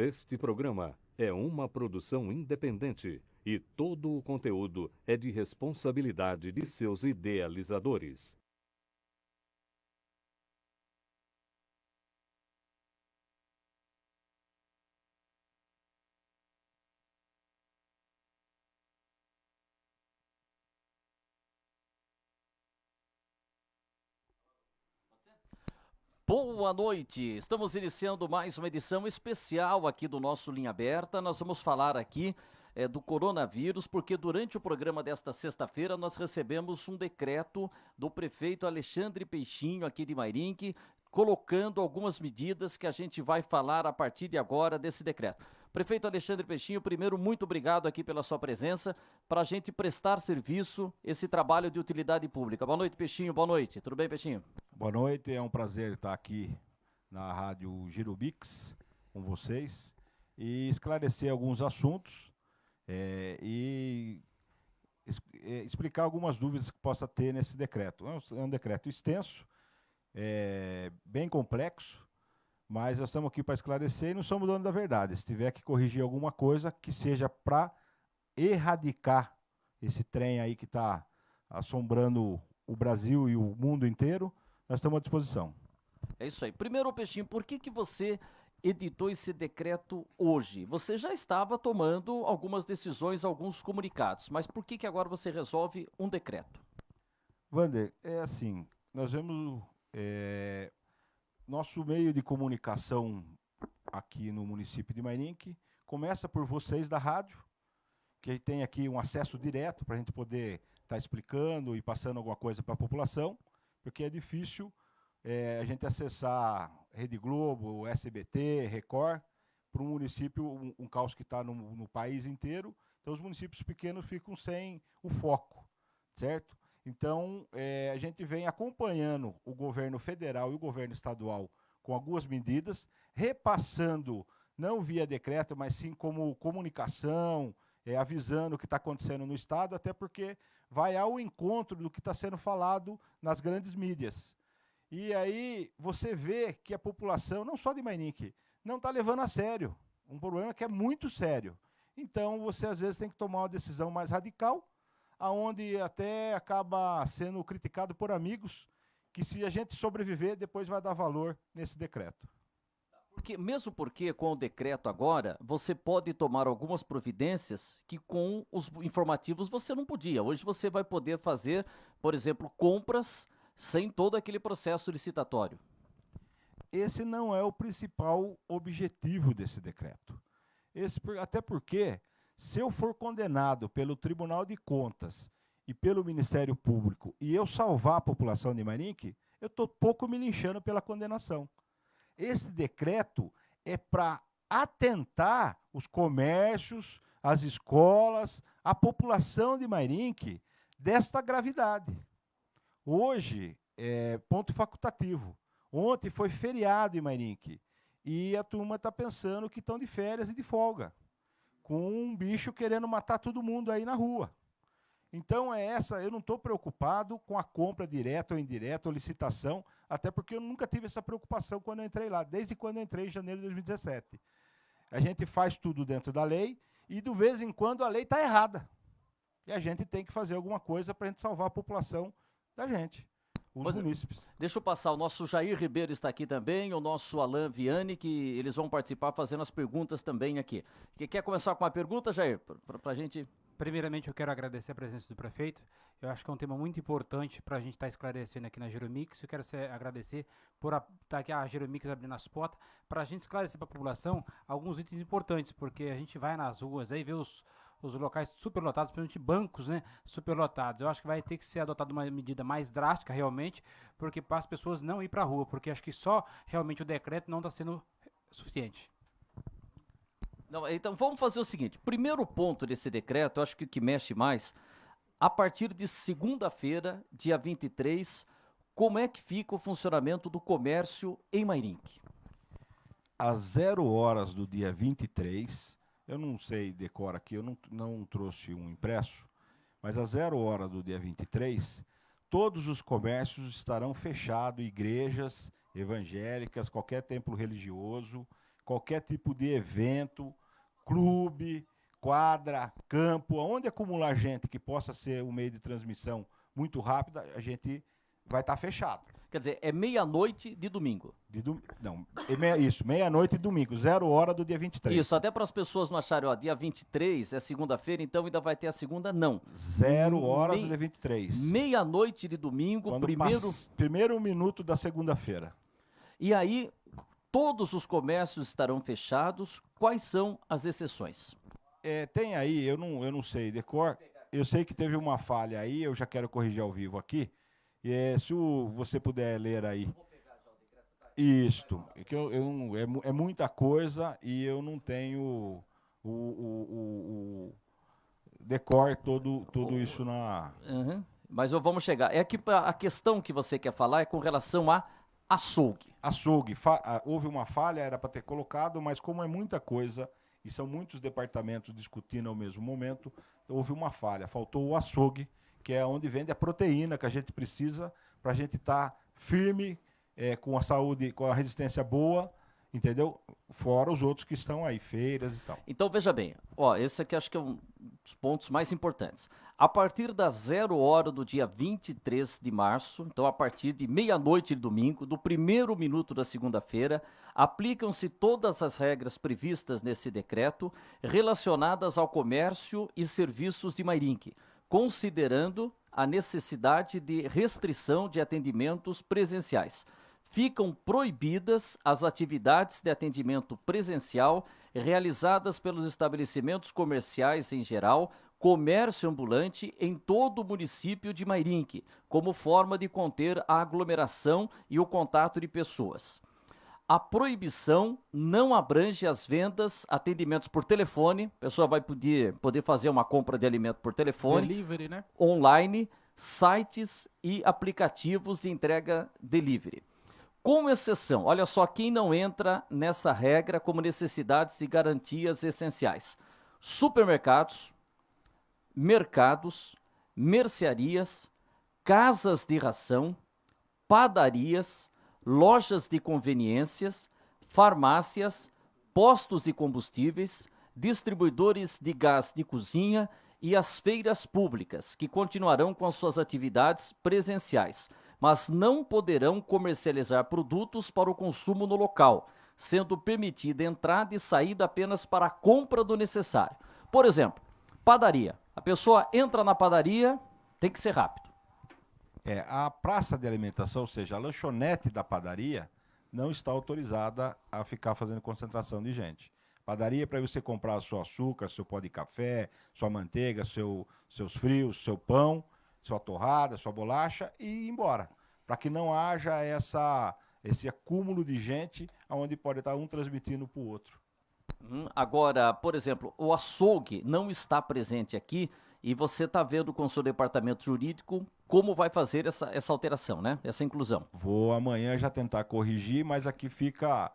Este programa é uma produção independente e todo o conteúdo é de responsabilidade de seus idealizadores. Boa noite, estamos iniciando mais uma edição especial aqui do nosso Linha Aberta. Nós vamos falar aqui do coronavírus, porque durante o programa desta sexta-feira nós recebemos um decreto do prefeito Alexandre Peixinho aqui de Mairinque, colocando algumas medidas que a gente vai falar a partir de agora desse decreto. Prefeito Alexandre Peixinho, primeiro, muito obrigado aqui pela sua presença, para a gente prestar serviço, esse trabalho de utilidade pública. Boa noite, Peixinho, boa noite. Tudo bem, Peixinho? Boa noite, é um prazer estar aqui na Rádio Giro Mix com vocês e esclarecer alguns assuntos e explicar algumas dúvidas que possa ter nesse decreto. É um decreto extenso, bem complexo, mas nós estamos aqui para esclarecer e não somos dono da verdade. Se tiver que corrigir alguma coisa, que seja para erradicar esse trem aí que está assombrando o Brasil e o mundo inteiro, nós estamos à disposição. É isso aí. Primeiro, Peixinho, por que você editou esse decreto hoje? Você já estava tomando algumas decisões, alguns comunicados, mas por que agora você resolve um decreto? Wander, é assim, nós vemos nosso meio de comunicação aqui no município de Mairinque começa por vocês da rádio, que tem aqui um acesso direto para a gente poder estar explicando e passando alguma coisa para a população, porque é difícil a gente acessar Rede Globo, SBT, Record, para um município, um caos que está no país inteiro, então os municípios pequenos ficam sem o foco, certo? Então, a gente vem acompanhando o governo federal e o governo estadual com algumas medidas, repassando, não via decreto, mas sim como comunicação, avisando o que está acontecendo no Estado, até porque vai ao encontro do que está sendo falado nas grandes mídias. E aí você vê que a população, não só de Mairinque, não está levando a sério. Um problema que é muito sério. Então, você às vezes tem que tomar uma decisão mais radical, aonde até acaba sendo criticado por amigos, que se a gente sobreviver, depois vai dar valor nesse decreto. Mesmo porque com o decreto agora, você pode tomar algumas providências que com os informativos você não podia. Hoje você vai poder fazer, por exemplo, compras sem todo aquele processo licitatório. Esse não é o principal objetivo desse decreto. Até porque, se eu for condenado pelo Tribunal de Contas e pelo Ministério Público e eu salvar a população de Mairinque, eu estou pouco me linchando pela condenação. Esse decreto é para atentar os comércios, as escolas, a população de Mairinque desta gravidade. Hoje é ponto facultativo. Ontem foi feriado em Mairinque e a turma está pensando que estão de férias e de folga, com um bicho querendo matar todo mundo aí na rua. Então eu não estou preocupado com a compra direta ou indireta ou licitação, até porque eu nunca tive essa preocupação quando eu entrei lá, desde quando eu entrei em janeiro de 2017. A gente faz tudo dentro da lei e, de vez em quando, a lei está errada. E a gente tem que fazer alguma coisa para a gente salvar a população da gente, os munícipes. Deixa eu passar, o nosso Jair Ribeiro está aqui também, o nosso Alain Viane, que eles vão participar fazendo as perguntas também aqui. Quer começar com uma pergunta, Jair, para a gente... Primeiramente, eu quero agradecer a presença do prefeito. Eu acho que é um tema muito importante para a gente estar esclarecendo aqui na Giromix. Eu quero agradecer por estar aqui a Giromix abrindo as portas para a gente esclarecer para a população alguns itens importantes, porque a gente vai nas ruas aí ver os locais superlotados, principalmente bancos, né, superlotados. Eu acho que vai ter que ser adotada uma medida mais drástica realmente, porque para as pessoas não ir para a rua, porque acho que só realmente o decreto não está sendo suficiente. Não, então vamos fazer o seguinte, primeiro ponto desse decreto, eu acho que o que mexe mais, a partir de segunda-feira, dia 23, como é que fica o funcionamento do comércio em Mairinque? Às 0 horas do dia 23, eu não sei decora aqui, eu não trouxe um impresso, mas às 0 horas do dia 23, todos os comércios estarão fechados, igrejas evangélicas, qualquer templo religioso, qualquer tipo de evento, clube, quadra, campo, onde acumular gente que possa ser um meio de transmissão muito rápida, a gente vai estar fechado. Quer dizer, é meia-noite de domingo. Não, isso, meia-noite de domingo, 0 hora do dia 23. Isso, até para as pessoas não acharem, ó, dia 23 é segunda-feira, então ainda vai ter a segunda, não. 0 horas do dia 23. Meia-noite de domingo, Quando primeiro minuto da segunda-feira. E aí, todos os comércios estarão fechados. Quais são as exceções? Tem aí, eu não sei decor, eu sei que teve uma falha aí, eu já quero corrigir ao vivo aqui. Se você puder ler aí. Isto, é muita coisa e eu não tenho o decor tudo isso na... Uhum. Mas vamos chegar. É que a questão que você quer falar é com relação a açougue. Açougue, houve uma falha, era para ter colocado, mas como é muita coisa e são muitos departamentos discutindo ao mesmo momento, houve uma falha, faltou o açougue, que é onde vende a proteína que a gente precisa para a gente estar firme, com a saúde, com a resistência boa, entendeu? Fora os outros que estão aí, feiras e tal. Então, veja bem, esse aqui acho que é um dos pontos mais importantes. A partir das 0 hora do dia 23 de março, então a partir de meia-noite de domingo, do primeiro minuto da segunda-feira, aplicam-se todas as regras previstas nesse decreto relacionadas ao comércio e serviços de Mairinque, considerando a necessidade de restrição de atendimentos presenciais. Ficam proibidas as atividades de atendimento presencial realizadas pelos estabelecimentos comerciais em geral, comércio ambulante em todo o município de Mairinque, como forma de conter a aglomeração e o contato de pessoas. A proibição não abrange as vendas, atendimentos por telefone, a pessoa vai poder fazer uma compra de alimento por telefone, delivery, né? Online, sites e aplicativos de entrega delivery. Com exceção, olha só quem não entra nessa regra como necessidades e garantias essenciais: supermercados, mercados, mercearias, casas de ração, padarias, lojas de conveniências, farmácias, postos de combustíveis, distribuidores de gás de cozinha e as feiras públicas, que continuarão com as suas atividades presenciais, mas não poderão comercializar produtos para o consumo no local, sendo permitida entrada e saída apenas para a compra do necessário. Por exemplo, padaria. A pessoa entra na padaria, tem que ser rápido. A praça de alimentação, ou seja, a lanchonete da padaria, não está autorizada a ficar fazendo concentração de gente. Padaria é para você comprar seu açúcar, seu pó de café, sua manteiga, seus frios, seu pão, sua torrada, sua bolacha e ir embora. Para que não haja esse acúmulo de gente onde pode estar um transmitindo para o outro. Agora, por exemplo, o açougue não está presente aqui e você está vendo com o seu departamento jurídico como vai fazer essa alteração, né? Essa inclusão. Vou amanhã já tentar corrigir, mas aqui fica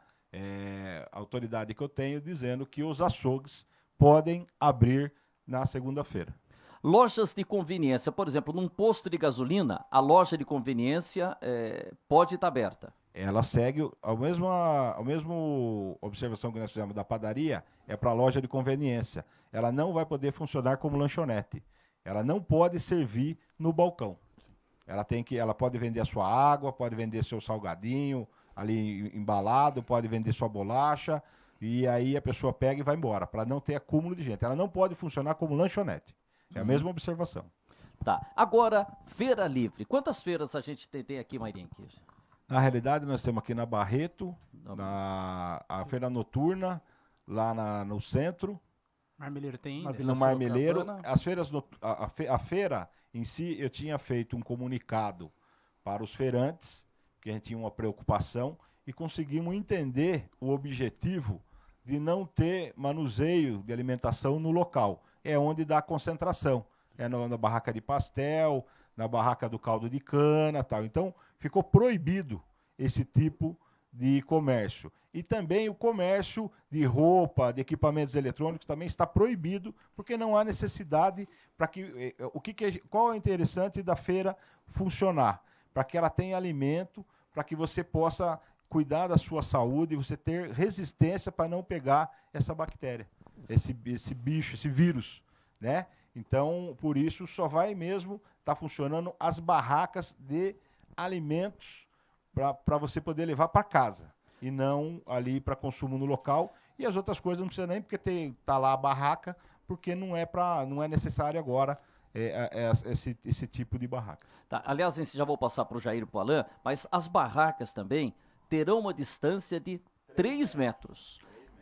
a autoridade que eu tenho dizendo que os açougues podem abrir na segunda-feira. Lojas de conveniência, por exemplo, num posto de gasolina, a loja de conveniência pode estar aberta. Ela segue a mesma observação que nós fizemos da padaria, é para a loja de conveniência. Ela não vai poder funcionar como lanchonete. Ela não pode servir no balcão. Ela pode vender a sua água, pode vender seu salgadinho ali embalado, pode vender sua bolacha, e aí a pessoa pega e vai embora, para não ter acúmulo de gente. Ela não pode funcionar como lanchonete. É a mesma observação. Tá. Agora, feira livre. Quantas feiras a gente tem aqui, Mairinque? Na realidade, nós temos aqui na Barreto, a feira noturna, lá no centro. Marmeleiro tem ainda? No Marmeleiro. As feiras, a feira em si, eu tinha feito um comunicado para os feirantes, que a gente tinha uma preocupação, e conseguimos entender o objetivo de não ter manuseio de alimentação no local. É onde dá a concentração. É na barraca de pastel, na barraca do caldo de cana, tal. Então, ficou proibido esse tipo de comércio. E também o comércio de roupa, de equipamentos eletrônicos também está proibido, porque não há necessidade para que... Qual é o interessante da feira funcionar? Para que ela tenha alimento, para que você possa cuidar da sua saúde, você ter resistência para não pegar essa bactéria, esse bicho, esse vírus, né? Então, por isso, só vai mesmo estar funcionando as barracas de alimentos para você poder levar para casa e não ali para consumo no local. E as outras coisas não precisa nem porque tá lá a barraca, porque não é necessário agora esse tipo de barraca. Tá, aliás, já vou passar para o Jair e para o Alain, mas as barracas também terão uma distância de 3 metros.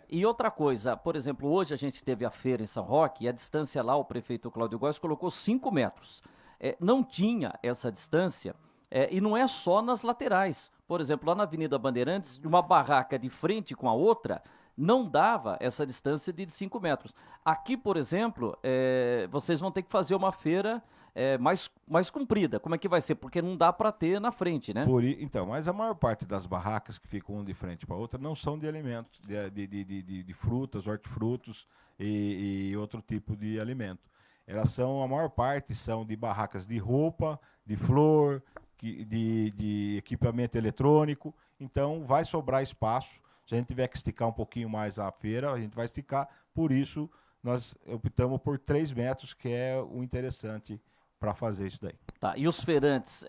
E outra coisa, por exemplo, hoje a gente teve a feira em São Roque e a distância lá, o prefeito Cláudio Góes colocou 5 metros. Não tinha essa distância e não é só nas laterais. Por exemplo, lá na Avenida Bandeirantes, uma barraca de frente com a outra, não dava essa distância de 5 metros. Aqui, por exemplo, vocês vão ter que fazer uma feira mais comprida. Como é que vai ser? Porque não dá para ter na frente, né? Então, mas a maior parte das barracas que ficam uma de frente para a outra não são de alimentos, de frutas, hortifrutos e outro tipo de alimento. A maior parte são de barracas de roupa, de flor, de equipamento eletrônico. Então, vai sobrar espaço. Se a gente tiver que esticar um pouquinho mais a feira, a gente vai esticar. Por isso, nós optamos por 3 metros, que é o interessante para fazer isso daí. Tá, e os feirantes,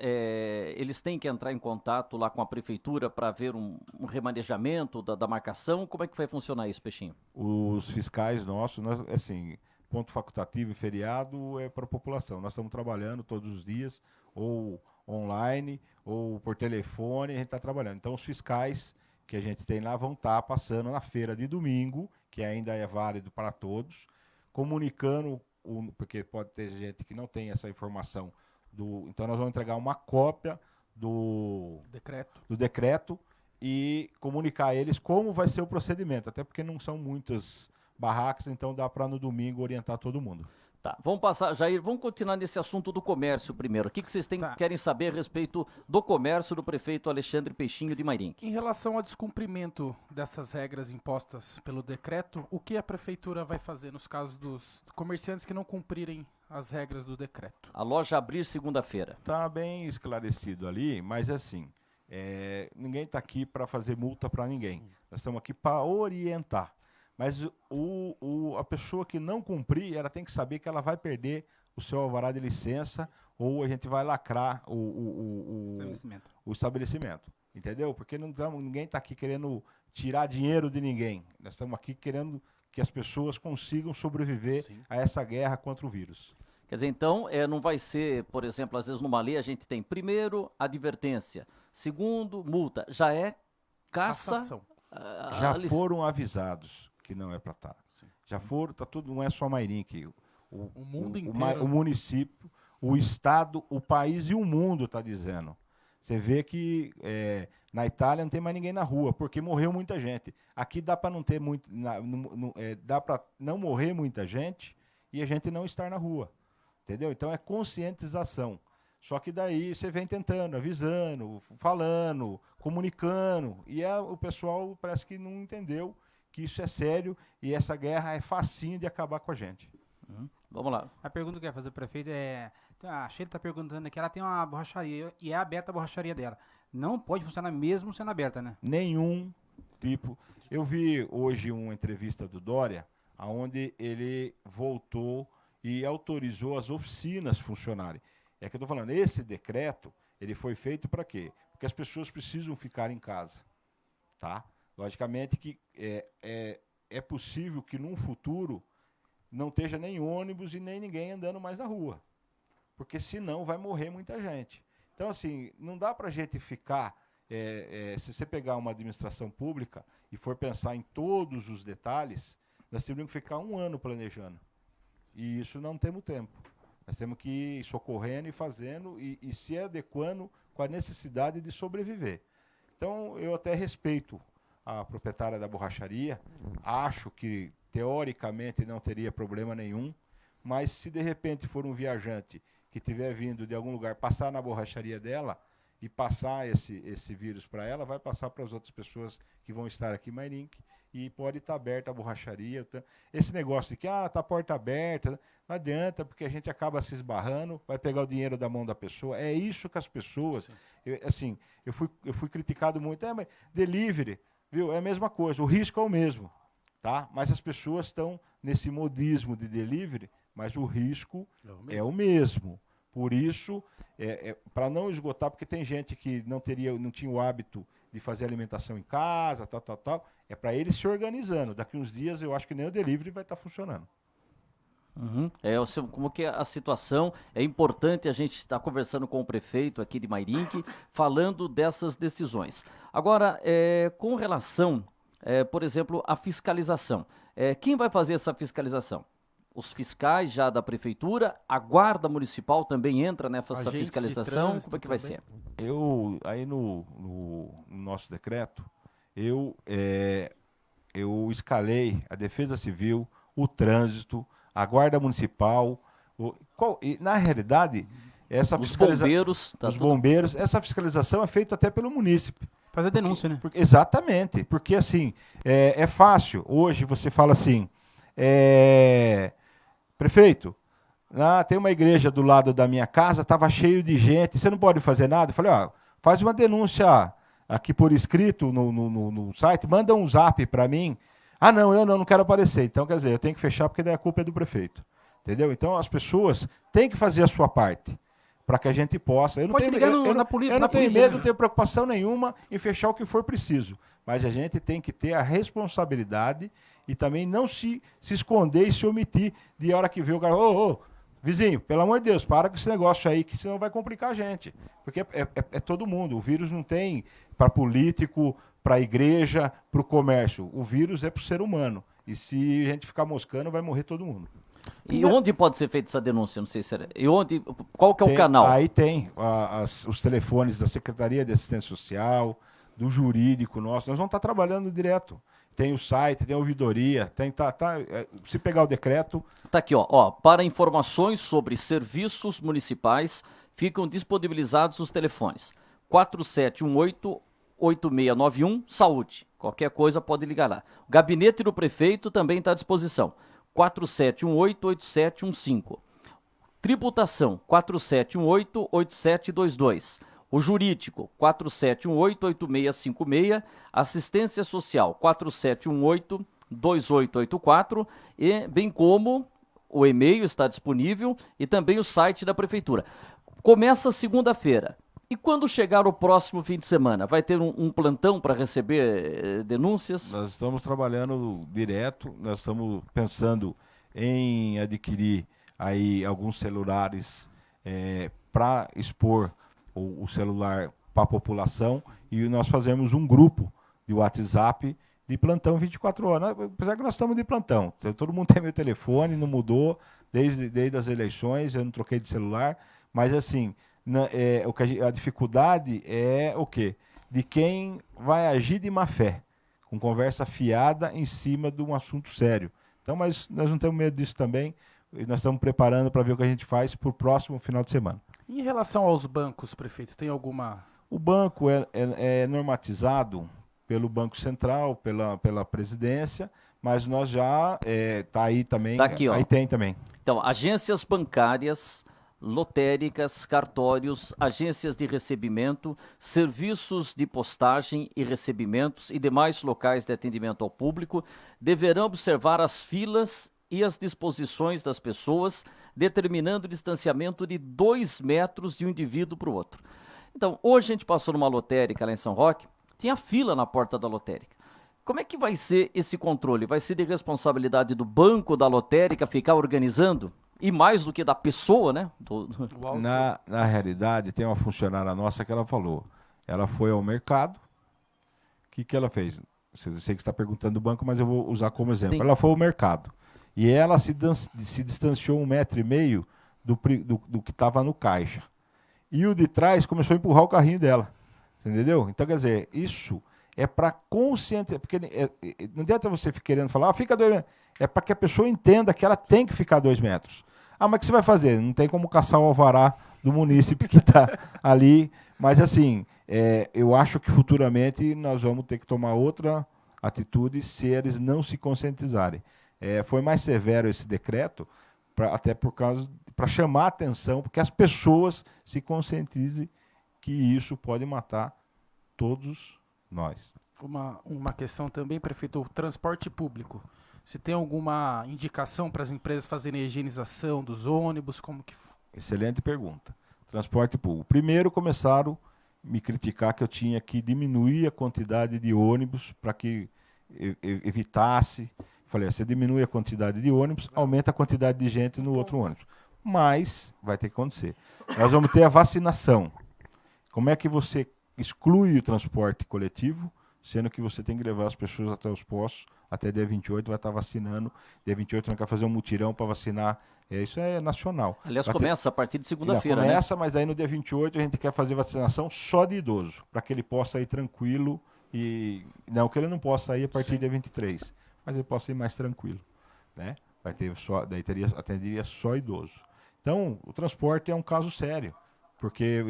eles têm que entrar em contato lá com a prefeitura para ver um remanejamento da marcação? Como é que vai funcionar isso, Peixinho? Os fiscais nossos, assim, ponto facultativo e feriado é para a população. Nós estamos trabalhando todos os dias, ou online, ou por telefone, a gente está trabalhando. Então, os fiscais que a gente tem lá vão estar passando na feira de domingo, que ainda é válido para todos, comunicando, porque pode ter gente que não tem essa informação, então nós vamos entregar uma cópia do decreto e comunicar a eles como vai ser o procedimento, até porque não são muitas barracas, então dá para no domingo orientar todo mundo. Tá, vamos passar, Jair, vamos continuar nesse assunto do comércio primeiro. O que vocês querem saber a respeito do comércio do prefeito Alexandre Peixinho de Mairinque? Em relação ao descumprimento dessas regras impostas pelo decreto, o que a prefeitura vai fazer nos casos dos comerciantes que não cumprirem as regras do decreto? A loja abrir segunda-feira. Está bem esclarecido ali, mas assim, ninguém está aqui para fazer multa para ninguém. Nós estamos aqui para orientar. Mas a pessoa que não cumprir, ela tem que saber que ela vai perder o seu alvará de licença ou a gente vai lacrar o estabelecimento. Entendeu? Porque ninguém está aqui querendo tirar dinheiro de ninguém. Nós estamos aqui querendo que as pessoas consigam sobreviver a essa guerra contra o vírus. Quer dizer, então, não vai ser, por exemplo, às vezes numa lei a gente tem, primeiro, advertência, segundo, multa. Já é caça. Já foram avisados que não é para estar. Já foram, tá tudo, não é só Mairinque. O mundo inteiro. O município, o estado, o país e o mundo está dizendo. Você vê que na Itália não tem mais ninguém na rua, porque morreu muita gente. Aqui dá para não ter muito, dá para não morrer muita gente e a gente não estar na rua. Entendeu? Então é conscientização. Só que daí você vem tentando, avisando, falando, comunicando, e o pessoal parece que não entendeu que isso é sério e essa guerra é facinho de acabar com a gente. Vamos lá. A pergunta que eu ia fazer para o prefeito a Sheila está perguntando que ela tem uma borracharia e é aberta a borracharia dela. Não pode funcionar mesmo sendo aberta, né? Nenhum tipo. Eu vi hoje uma entrevista do Dória, onde ele voltou e autorizou as oficinas funcionarem. É que eu estou falando, esse decreto, ele foi feito para quê? Porque as pessoas precisam ficar em casa, tá? Logicamente que é possível que num futuro não esteja nem ônibus e nem ninguém andando mais na rua, porque senão vai morrer muita gente. Então, assim, não dá para a gente ficar, se você pegar uma administração pública e for pensar em todos os detalhes, nós temos que ficar 1 ano planejando, e isso não temos tempo. Nós temos que ir socorrendo e fazendo e se adequando com a necessidade de sobreviver. Então, eu até respeito a proprietária da borracharia, acho que, teoricamente, não teria problema nenhum, mas se de repente for um viajante que estiver vindo de algum lugar, passar na borracharia dela e passar esse vírus para ela, vai passar para as outras pessoas que vão estar aqui em Mairink, e pode estar aberta a borracharia. Esse negócio de que tá a porta aberta, não adianta, porque a gente acaba se esbarrando, vai pegar o dinheiro da mão da pessoa. É isso que as pessoas... Eu fui criticado muito, mas delivery, viu, é a mesma coisa, o risco é o mesmo, tá? Mas as pessoas estão nesse modismo de delivery, mas o risco é o mesmo. Por isso, para não esgotar, porque tem gente que não tinha o hábito de fazer alimentação em casa, tal, é para eles se organizando. Daqui uns dias eu acho que nem o delivery vai estar funcionando. Uhum. Como que a situação, é importante a gente estar conversando com o prefeito aqui de Mairink, falando dessas decisões. Agora, com relação, por exemplo, à fiscalização, quem vai fazer essa fiscalização? Os fiscais já da prefeitura, a guarda municipal também entra nessa fiscalização, como é que vai ser? Aí no nosso decreto, eu escalei a Defesa Civil, o Trânsito, a Guarda Municipal, e, na realidade, os bombeiros, essa fiscalização é feita até pelo munícipe. Fazer denúncia, né? Exatamente, porque assim, é fácil. Hoje você fala assim, prefeito, tem uma igreja do lado da minha casa, estava cheio de gente, você não pode fazer nada? Eu falei, faz uma denúncia aqui por escrito no site, manda um zap para mim. Não, eu não quero aparecer. Então, quer dizer, eu tenho que fechar porque daí a culpa é do prefeito. Entendeu? Então, as pessoas têm que fazer a sua parte para que a gente possa... Eu não tenho medo, não tenho preocupação nenhuma em fechar o que for preciso. Mas a gente tem que ter a responsabilidade e também não se esconder e se omitir de hora que vê o cara... Vizinho, pelo amor de Deus, para com esse negócio aí, que senão vai complicar a gente. Porque é todo mundo. O vírus não tem para político, para a igreja, para o comércio. O vírus é para o ser humano. E se a gente ficar moscando, vai morrer todo mundo. E onde pode ser feita essa denúncia? Não sei se era. Qual que é o canal? Aí tem os telefones da Secretaria de Assistência Social, do jurídico nosso. Nós vamos estar trabalhando direto. Tem o site, tem a ouvidoria, se pegar o decreto... Está aqui, ó, para informações sobre serviços municipais, ficam disponibilizados os telefones 4718-8691, saúde. Qualquer coisa pode ligar lá. O gabinete do prefeito também está à disposição, 4718-8715. Tributação, 4718-8722. O jurídico, 4718-8656, assistência social, 4718-2884, e bem como o e-mail está disponível e também o site da prefeitura. Começa segunda-feira. E quando chegar o próximo fim de semana? Vai ter um plantão para receber denúncias? Nós estamos trabalhando direto, nós estamos pensando em adquirir aí alguns celulares para expor o celular para a população, e nós fazemos um grupo de WhatsApp de plantão 24 horas. Apesar que nós estamos de plantão, todo mundo tem meu telefone, não mudou desde as eleições, eu não troquei de celular, mas assim, a dificuldade é o quê? De quem vai agir de má fé, com conversa fiada em cima de um assunto sério. Então, mas nós não temos medo disso também, e nós estamos preparando para ver o que a gente faz para o próximo final de semana. Em relação aos bancos, prefeito, tem alguma... O banco é normatizado pelo Banco Central, pela presidência, mas nós já está aí também. Tá aqui, ó. Aí tem também. Então, agências bancárias, lotéricas, cartórios, agências de recebimento, serviços de postagem e recebimentos e demais locais de atendimento ao público deverão observar as filas e as disposições das pessoas, determinando o distanciamento de 2 metros de um indivíduo para o outro. Então, hoje a gente passou numa lotérica lá em São Roque, tinha fila na porta da lotérica. Como é que vai ser esse controle? Vai ser de responsabilidade do banco da lotérica ficar organizando? E mais do que da pessoa, né? Na realidade, tem uma funcionária nossa que ela falou. Ela foi ao mercado. O que ela fez? Sei que você está perguntando do banco, mas eu vou usar como exemplo. Sim. Ela foi ao mercado. E ela se distanciou 1,5 metro do que estava no caixa. E o de trás começou a empurrar o carrinho dela. Entendeu? Então, quer dizer, isso é para conscientizar. Porque não adianta você ficar querendo falar, fica 2 metros. É para que a pessoa entenda que ela tem que ficar 2 metros. Mas o que você vai fazer? Não tem como caçar o alvará do munícipe que está ali. Mas, assim, eu acho que futuramente nós vamos ter que tomar outra atitude se eles não se conscientizarem. Foi mais severo esse decreto, até por causa para chamar a atenção, porque as pessoas se conscientizem que isso pode matar todos nós. Uma questão também, prefeito, o transporte público. Se tem alguma indicação para as empresas fazerem higienização dos ônibus, como que... Excelente pergunta. Transporte público. Primeiro começaram a me criticar que eu tinha que diminuir a quantidade de ônibus para que evitasse. Falei, você diminui a quantidade de ônibus, aumenta a quantidade de gente no outro ônibus. Mas vai ter que acontecer. Nós vamos ter a vacinação. Como é que você exclui o transporte coletivo, sendo que você tem que levar as pessoas até os postos, até dia 28 vai estar vacinando, dia 28 nós vamos fazer um mutirão para vacinar, isso é nacional. Aliás, começa a partir de segunda-feira, né? Começa, mas daí no dia 28 a gente quer fazer vacinação só de idoso, para que ele possa ir tranquilo, e não que ele não possa ir a partir do dia 23, mas ele possa ir mais tranquilo, né? Vai ter só, daí atenderia só idoso. Então, o transporte é um caso sério. Porque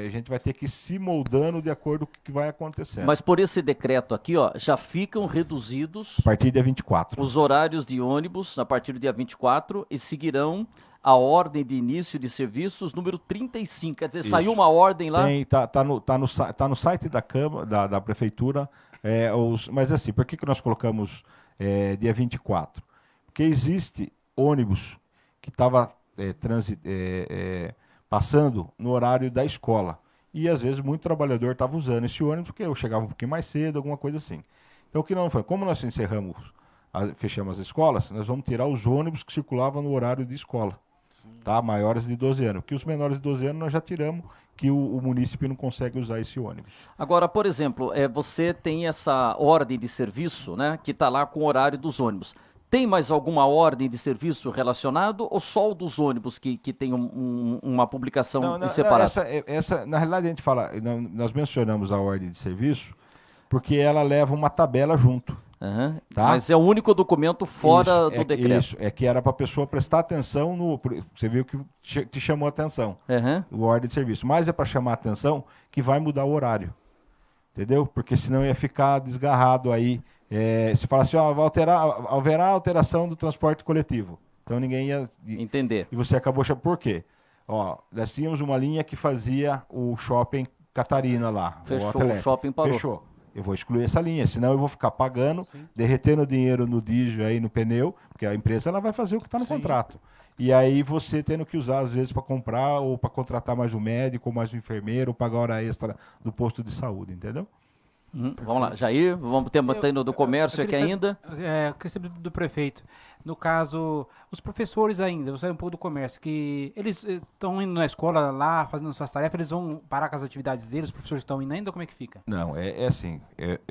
a gente vai ter que ir se moldando de acordo com o que vai acontecendo. Mas por esse decreto aqui, ó, já ficam reduzidos a partir do dia 24. os horários de ônibus a partir do dia 24 e seguirão a ordem de início de serviços número 35. Quer dizer, Isso. Saiu uma ordem lá? Tá no site da Câmara, da Prefeitura. Mas assim, por que nós colocamos dia 24? Porque existe ônibus que estava passando no horário da escola. E, às vezes, muito trabalhador estava usando esse ônibus, porque eu chegava um pouquinho mais cedo, alguma coisa assim. Então, o que não foi? Como nós fechamos as escolas, nós vamos tirar os ônibus que circulavam no horário de escola, tá? Maiores de 12 anos. Porque os menores de 12 anos nós já tiramos, que o munícipe não consegue usar esse ônibus. Agora, por exemplo, você tem essa ordem de serviço, né, que está lá com o horário dos ônibus. Tem mais alguma ordem de serviço relacionado ou só o dos ônibus que tem uma publicação separada? Na realidade, a gente fala, nós mencionamos a ordem de serviço porque ela leva uma tabela junto. Uhum. Tá? Mas é o único documento fora do decreto. Isso, que era para a pessoa prestar atenção você viu que te chamou a atenção, o ordem de serviço. Mas é para chamar a atenção que vai mudar o horário, entendeu? Porque senão ia ficar desgarrado aí. Se fala assim, haverá alteração do transporte coletivo. Então ninguém ia entender. E você acabou chamando. Por quê? Nós tínhamos uma linha que fazia o shopping Catarina lá. Fechou, o shopping parou. Fechou. Eu vou excluir essa linha, senão eu vou ficar pagando, derretendo dinheiro no diesel aí, no pneu, porque a empresa ela vai fazer o que está no contrato. E aí você tendo que usar, às vezes, para comprar ou para contratar mais um médico, ou mais um enfermeiro, ou pagar hora extra do posto de saúde, entendeu? Vamos lá, Jair, vamos ter do comércio aqui ainda. Eu queria saber do prefeito. No caso, os professores ainda, vou sair um pouco do comércio, que eles estão indo na escola lá, fazendo suas tarefas, eles vão parar com as atividades deles, os professores estão indo ainda, como é que fica? Não, é assim,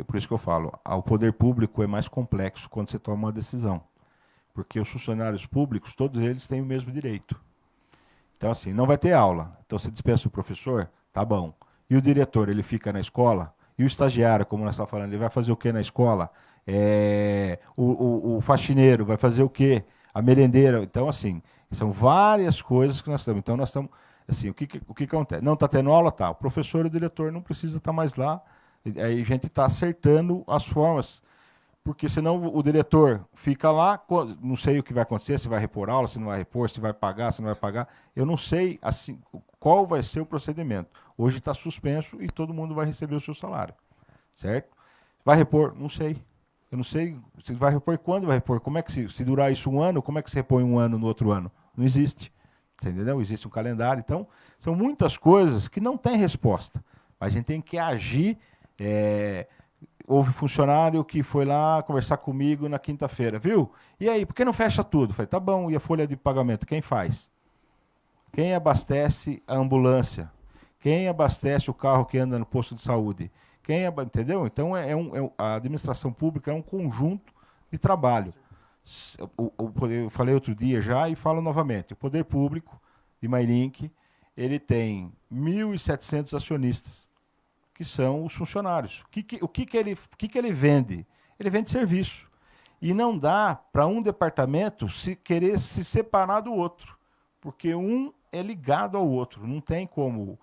por isso que eu falo, o poder público é mais complexo quando você toma uma decisão. Porque os funcionários públicos, todos eles têm o mesmo direito. Então, assim, não vai ter aula. Então, você dispensa o professor, tá bom. E o diretor, ele fica na escola? E o estagiário, como nós estamos falando, ele vai fazer o que na escola? O faxineiro vai fazer o quê? A merendeira. Então, assim, são várias coisas que nós estamos. Então, nós estamos, assim, o que acontece? Não está tendo aula? Tá. O professor e o diretor não precisa estar mais lá. Aí a gente está acertando as formas. Porque senão o diretor fica lá, não sei o que vai acontecer, se vai repor aula, se não vai repor, se vai pagar, se não vai pagar. Eu não sei assim, qual vai ser o procedimento. Hoje está suspenso e todo mundo vai receber o seu salário. Certo? Vai repor? Não sei. Eu não sei se vai repor quando vai repor. Como é que se durar isso um ano, como é que se repõe um ano no outro ano? Não existe. Você entendeu? Existe um calendário. Então, são muitas coisas que não têm resposta. Mas a gente tem que agir. Houve funcionário que foi lá conversar comigo na quinta-feira, viu? E aí, por que não fecha tudo? Falei, tá bom, e a folha de pagamento, quem faz? Quem abastece a ambulância? Quem abastece o carro que anda no posto de saúde? Entendeu? Então, a administração pública é um conjunto de trabalho. Eu falei outro dia já e falo novamente. O poder público de Mairink, ele tem 1.700 acionistas, que são os funcionários. O que ele vende? Ele vende serviço. E não dá para um departamento querer se separar do outro, porque um é ligado ao outro, não tem como.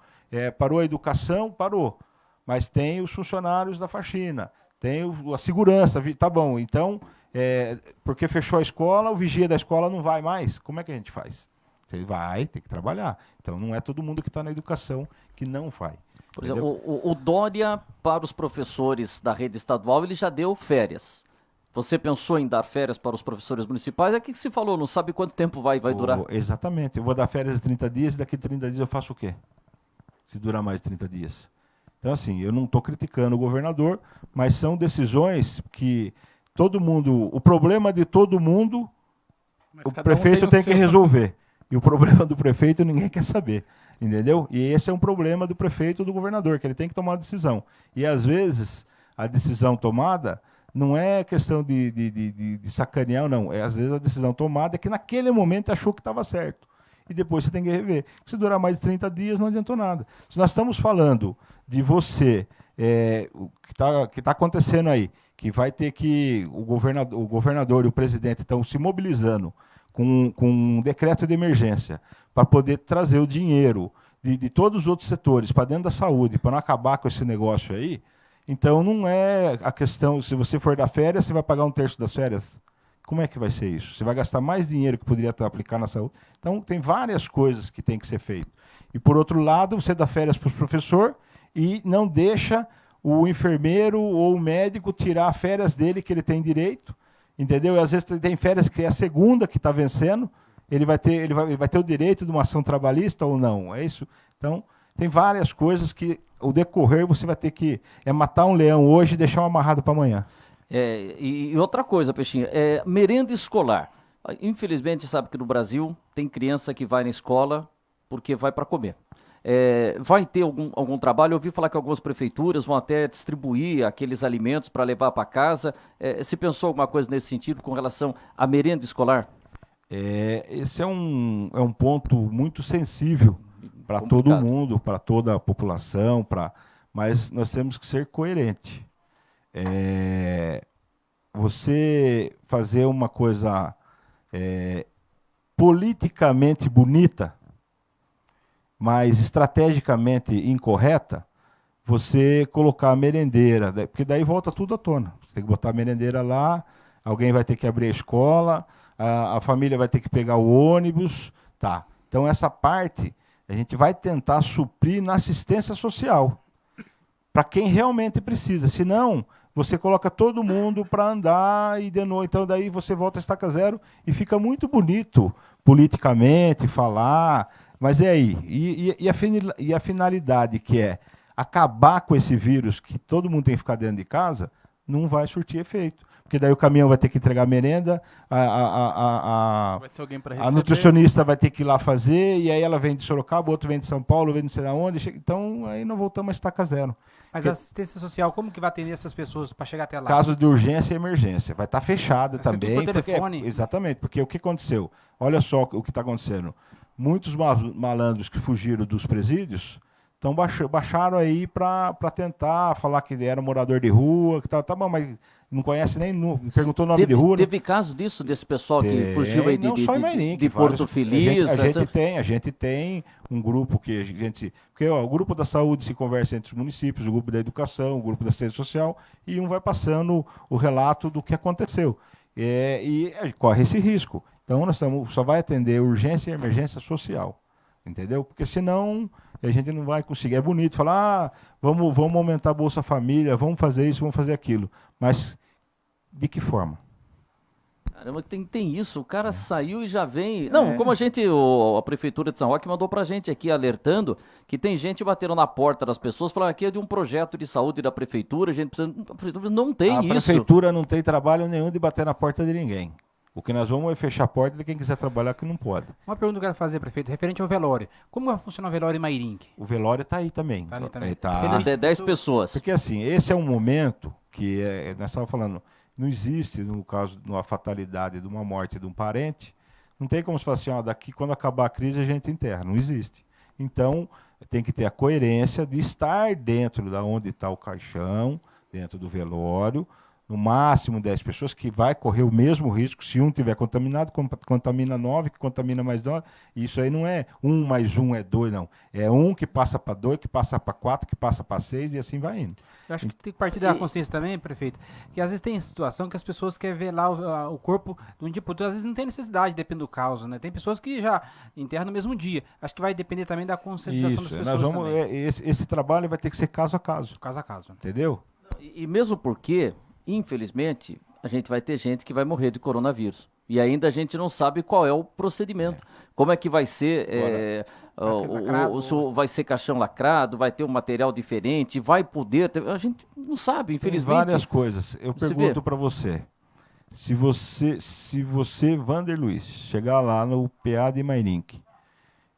Parou a educação, parou. Mas tem os funcionários da faxina, tem a segurança, tá bom. Então, porque fechou a escola, o vigia da escola não vai mais. Como é que a gente faz? Ele vai, tem que trabalhar. Então, não é todo mundo que está na educação que não vai. Por exemplo, o Dória, para os professores da rede estadual, ele já deu férias. Você pensou em dar férias para os professores municipais? É o que se falou, não sabe quanto tempo vai durar? Exatamente. Eu vou dar férias de 30 dias e daqui a 30 dias eu faço o quê? Se durar mais de 30 dias. Então, assim, eu não estou criticando o governador, mas são decisões que todo mundo... O problema de todo mundo, o prefeito tem que resolver. E o problema do prefeito ninguém quer saber. Entendeu? E esse é um problema do prefeito e do governador, que ele tem que tomar uma decisão. E, às vezes, a decisão tomada não é questão de sacanear, não. Às vezes, a decisão tomada é que naquele momento achou que estava certo. E depois você tem que rever. Se durar mais de 30 dias, não adiantou nada. Se nós estamos falando de você, o que tá acontecendo aí, que vai ter que o governador e o presidente estão se mobilizando com um decreto de emergência para poder trazer o dinheiro de todos os outros setores para dentro da saúde, para não acabar com esse negócio aí. Então, não é a questão, se você for dar férias, você vai pagar 1/3 das férias. Como é que vai ser isso? Você vai gastar mais dinheiro que poderia aplicar na saúde. Então, tem várias coisas que tem que ser feito. E, por outro lado, você dá férias para o professor e não deixa o enfermeiro ou o médico tirar férias dele, que ele tem direito, entendeu? E, às vezes, tem férias que é a segunda que está vencendo, ele vai ter o direito de uma ação trabalhista ou não, é isso? Então, tem várias coisas que, o decorrer, você vai ter que matar um leão hoje e deixar um amarrado para amanhã. E outra coisa, Peixinho, merenda escolar. Infelizmente, sabe que no Brasil tem criança que vai na escola porque vai para comer. Vai ter algum trabalho? Eu ouvi falar que algumas prefeituras vão até distribuir aqueles alimentos para levar para casa. Se pensou alguma coisa nesse sentido com relação à merenda escolar? Esse é um ponto muito sensível para todo mundo, para toda a população, mas nós temos que ser coerentes. Você fazer uma coisa politicamente bonita, mas estrategicamente incorreta, você colocar a merendeira, porque daí volta tudo à tona. Você tem que botar a merendeira lá, alguém vai ter que abrir a escola, a família vai ter que pegar o ônibus, tá. Então, essa parte a gente vai tentar suprir na assistência social, para quem realmente precisa. Senão, você coloca todo mundo para andar e de noite, então daí você volta a estaca zero e fica muito bonito politicamente falar, mas aí. E a finalidade, que é acabar com esse vírus, que todo mundo tem que ficar dentro de casa, não vai surtir efeito. Porque daí o caminhão vai ter que entregar merenda, Vai ter alguém para receber. A nutricionista vai ter que ir lá fazer, e aí ela vem de Sorocaba, o outro vem de São Paulo, vem de não sei onde. Então, aí nós voltamos a estaca zero. Mas a assistência social, como que vai atender essas pessoas para chegar até lá? Caso de urgência e emergência. Vai estar fechada também. Por telefone. Exatamente, porque o que aconteceu? Olha só o que está acontecendo. Muitos malandros que fugiram dos presídios baixaram aí para tentar falar que era morador de rua, que tá bom, mas não conhece nem, perguntou o nome de rua. Teve caso disso, desse pessoal que fugiu aí de Porto Feliz? A gente tem um grupo que porque o grupo da saúde se conversa entre os municípios, o grupo da educação, o grupo da assistência social, e um vai passando o relato do que aconteceu. E corre esse risco. Então, nós só vai atender urgência e emergência social, entendeu? Porque senão a gente não vai conseguir. É bonito falar, vamos aumentar a Bolsa Família, vamos fazer isso, vamos fazer aquilo. Mas de que forma? Caramba, tem isso, o cara saiu e já vem... Não, como a Prefeitura de São Roque mandou pra gente aqui, alertando, que tem gente batendo na porta das pessoas, falando aqui é de um projeto de saúde da Prefeitura, a gente precisa... A Prefeitura não tem isso. A Prefeitura não tem trabalho nenhum de bater na porta de ninguém. O que nós vamos é fechar a porta de quem quiser trabalhar, que não pode. Uma pergunta que eu quero fazer, prefeito, referente ao velório. Como vai funcionar o velório em Mairink? O velório está aí também. Tá ali também. Tem 10 pessoas. Porque assim, esse é um momento que nós estávamos falando, não existe, no caso de uma fatalidade, de uma morte de um parente, não tem como se falar assim, daqui quando acabar a crise a gente enterra. Não existe. Então, tem que ter a coerência de estar dentro de onde está o caixão, dentro do velório, no máximo 10 pessoas, que vai correr o mesmo risco. Se um tiver contaminado, contamina 9, que contamina mais 9. Isso aí não é 1 mais 1 é 2, não. É 1 que passa para 2, que passa para 4, que passa para 6 e assim vai indo. Eu acho que tem que partir da consciência também, prefeito, que às vezes tem situação que as pessoas querem ver lá o corpo de um dia pro outro, às vezes não tem necessidade, depende do caso, né? Tem pessoas que já enterram no mesmo dia. Acho que vai depender também da conscientização das Isso, pessoas nós vamos, também. esse trabalho vai ter que ser caso a caso, Caso a caso. entendeu? E mesmo porque, infelizmente, a gente vai ter gente que vai morrer de coronavírus. E ainda a gente não sabe qual é o procedimento. Como é que vai ser? Vai ser lacrado, Vai ser caixão lacrado, vai ter um material diferente, vai poder ter, a gente não sabe, Tem infelizmente. várias coisas. Eu Você pergunto vê. para você, se você, Vander Luiz, chegar lá no PA de Mairink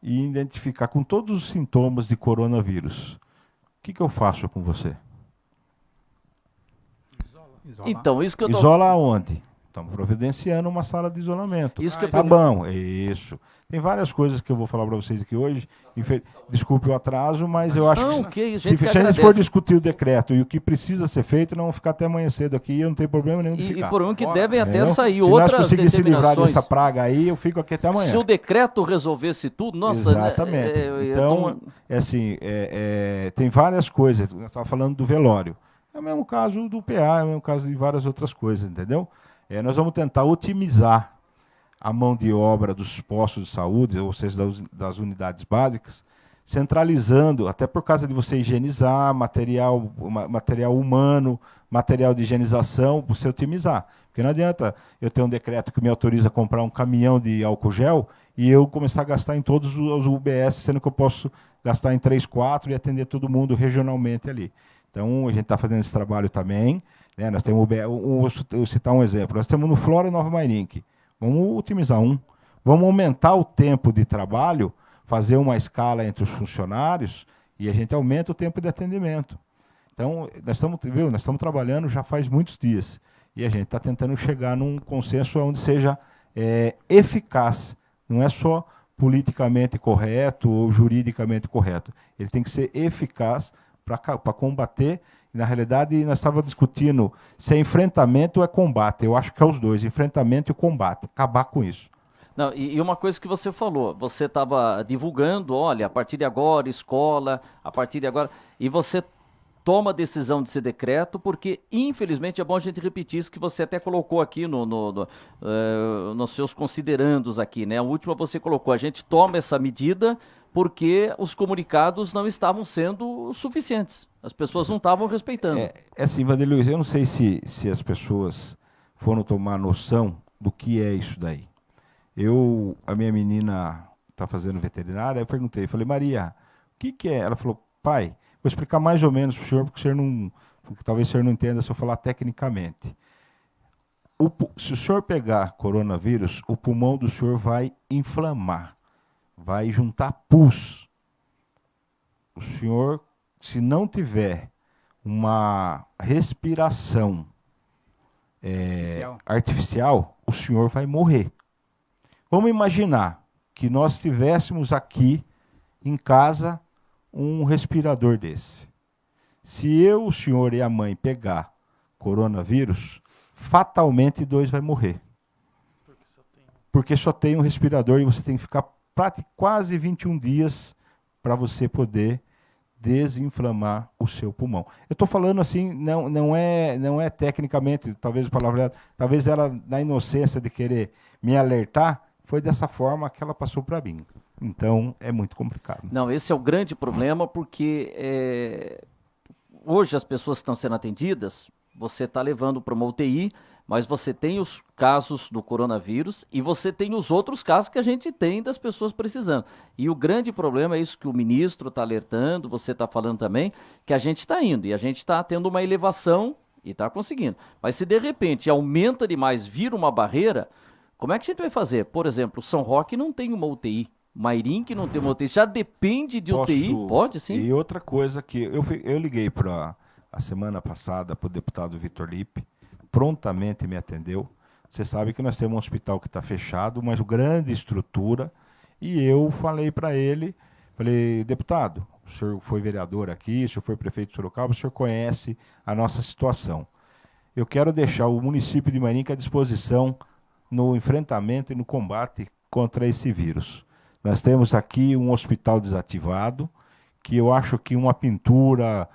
e identificar com todos os sintomas de coronavírus, o que eu faço com você? Isolar. Então, isso que eu tô... Isola aonde? Estamos providenciando uma sala de isolamento. Isso que eu Tá tô... bom, é isso. Tem várias coisas que eu vou falar para vocês aqui hoje. Desculpe o atraso, mas eu acho Não, que que isso, se gente que a gente for agradece. discutir o decreto e o que precisa ser feito, não vamos ficar até amanhã cedo aqui e eu não tenho problema nenhum de E ficar. por um que Bora. devem até Entendeu? sair Se nós outras conseguir se livrar determinações. dessa praga aí, eu fico aqui até amanhã. Se o decreto resolvesse tudo, nossa... né, Exatamente. eu Então, tô- é assim, tem várias coisas. Eu estava falando do velório. É o mesmo caso do PA, é o mesmo caso de várias outras coisas, entendeu? Nós vamos tentar otimizar a mão de obra dos postos de saúde, ou seja, das unidades básicas, centralizando, até por causa de você higienizar material humano, material de higienização, você otimizar. Porque não adianta eu ter um decreto que me autoriza a comprar um caminhão de álcool gel e eu começar a gastar em todos os UBS, sendo que eu posso gastar em 3, 4 e atender todo mundo regionalmente ali. Então, a gente está fazendo esse trabalho também. Né? Nós temos vou citar um exemplo. Nós temos no Flora e Nova Mairink. Vamos otimizar vamos aumentar o tempo de trabalho, fazer uma escala entre os funcionários e a gente aumenta o tempo de atendimento. Então, nós estamos trabalhando já faz muitos dias e a gente está tentando chegar num consenso onde seja eficaz, não é só politicamente correto ou juridicamente correto. Ele tem que ser eficaz para combater. Na realidade, nós estávamos discutindo se é enfrentamento ou é combate. Eu acho que é os dois, enfrentamento e combate. Acabar com isso. Não, e uma coisa que você falou, você estava divulgando, olha, a partir de agora, escola, a partir de agora, e você toma a decisão desse decreto, porque, infelizmente, é bom a gente repetir isso que você até colocou aqui nos seus considerandos aqui, né? A última você colocou, a gente toma essa medida porque os comunicados não estavam sendo suficientes. As pessoas não estavam respeitando. É assim, Vander Luiz, eu não sei se as pessoas foram tomar noção do que é isso daí. A minha menina está fazendo veterinária, eu perguntei, falei, Maria, o que é? Ela falou, pai, vou explicar mais ou menos para o senhor, porque talvez o senhor não entenda se eu falar tecnicamente. Se o senhor pegar coronavírus, o pulmão do senhor vai inflamar, vai juntar pus. O senhor, se não tiver uma respiração artificial, o senhor vai morrer. Vamos imaginar que nós tivéssemos aqui em casa um respirador desse. Se eu, o senhor e a mãe pegar coronavírus, fatalmente 2 vai morrer. Porque só tem um respirador e você tem que ficar quase 21 dias para você poder desinflamar o seu pulmão. Eu estou falando assim, não é tecnicamente, talvez a palavra, talvez ela, na inocência de querer me alertar, foi dessa forma que ela passou para mim. Então, é muito complicado. Não, esse é o grande problema, porque hoje as pessoas que estão sendo atendidas, você está levando para uma UTI, mas você tem os casos do coronavírus e você tem os outros casos que a gente tem das pessoas precisando. E o grande problema é isso que o ministro está alertando, você está falando também, que a gente está indo e a gente está tendo uma elevação e está conseguindo. Mas se de repente aumenta demais, vira uma barreira, como é que a gente vai fazer? Por exemplo, São Roque não tem uma UTI. Mairink não tem uma UTI. Já depende de UTI? Pode, sim. E outra coisa que eu liguei a semana passada para o deputado Vitor Lippe, prontamente me atendeu. Você sabe que nós temos um hospital que está fechado, mas grande estrutura. E eu falei para ele, deputado, o senhor foi vereador aqui, o senhor foi prefeito de Sorocaba, o senhor conhece a nossa situação. eu quero deixar o município de Marinca à disposição no enfrentamento e no combate contra esse vírus. Nós temos aqui um hospital desativado, que eu acho que uma pintura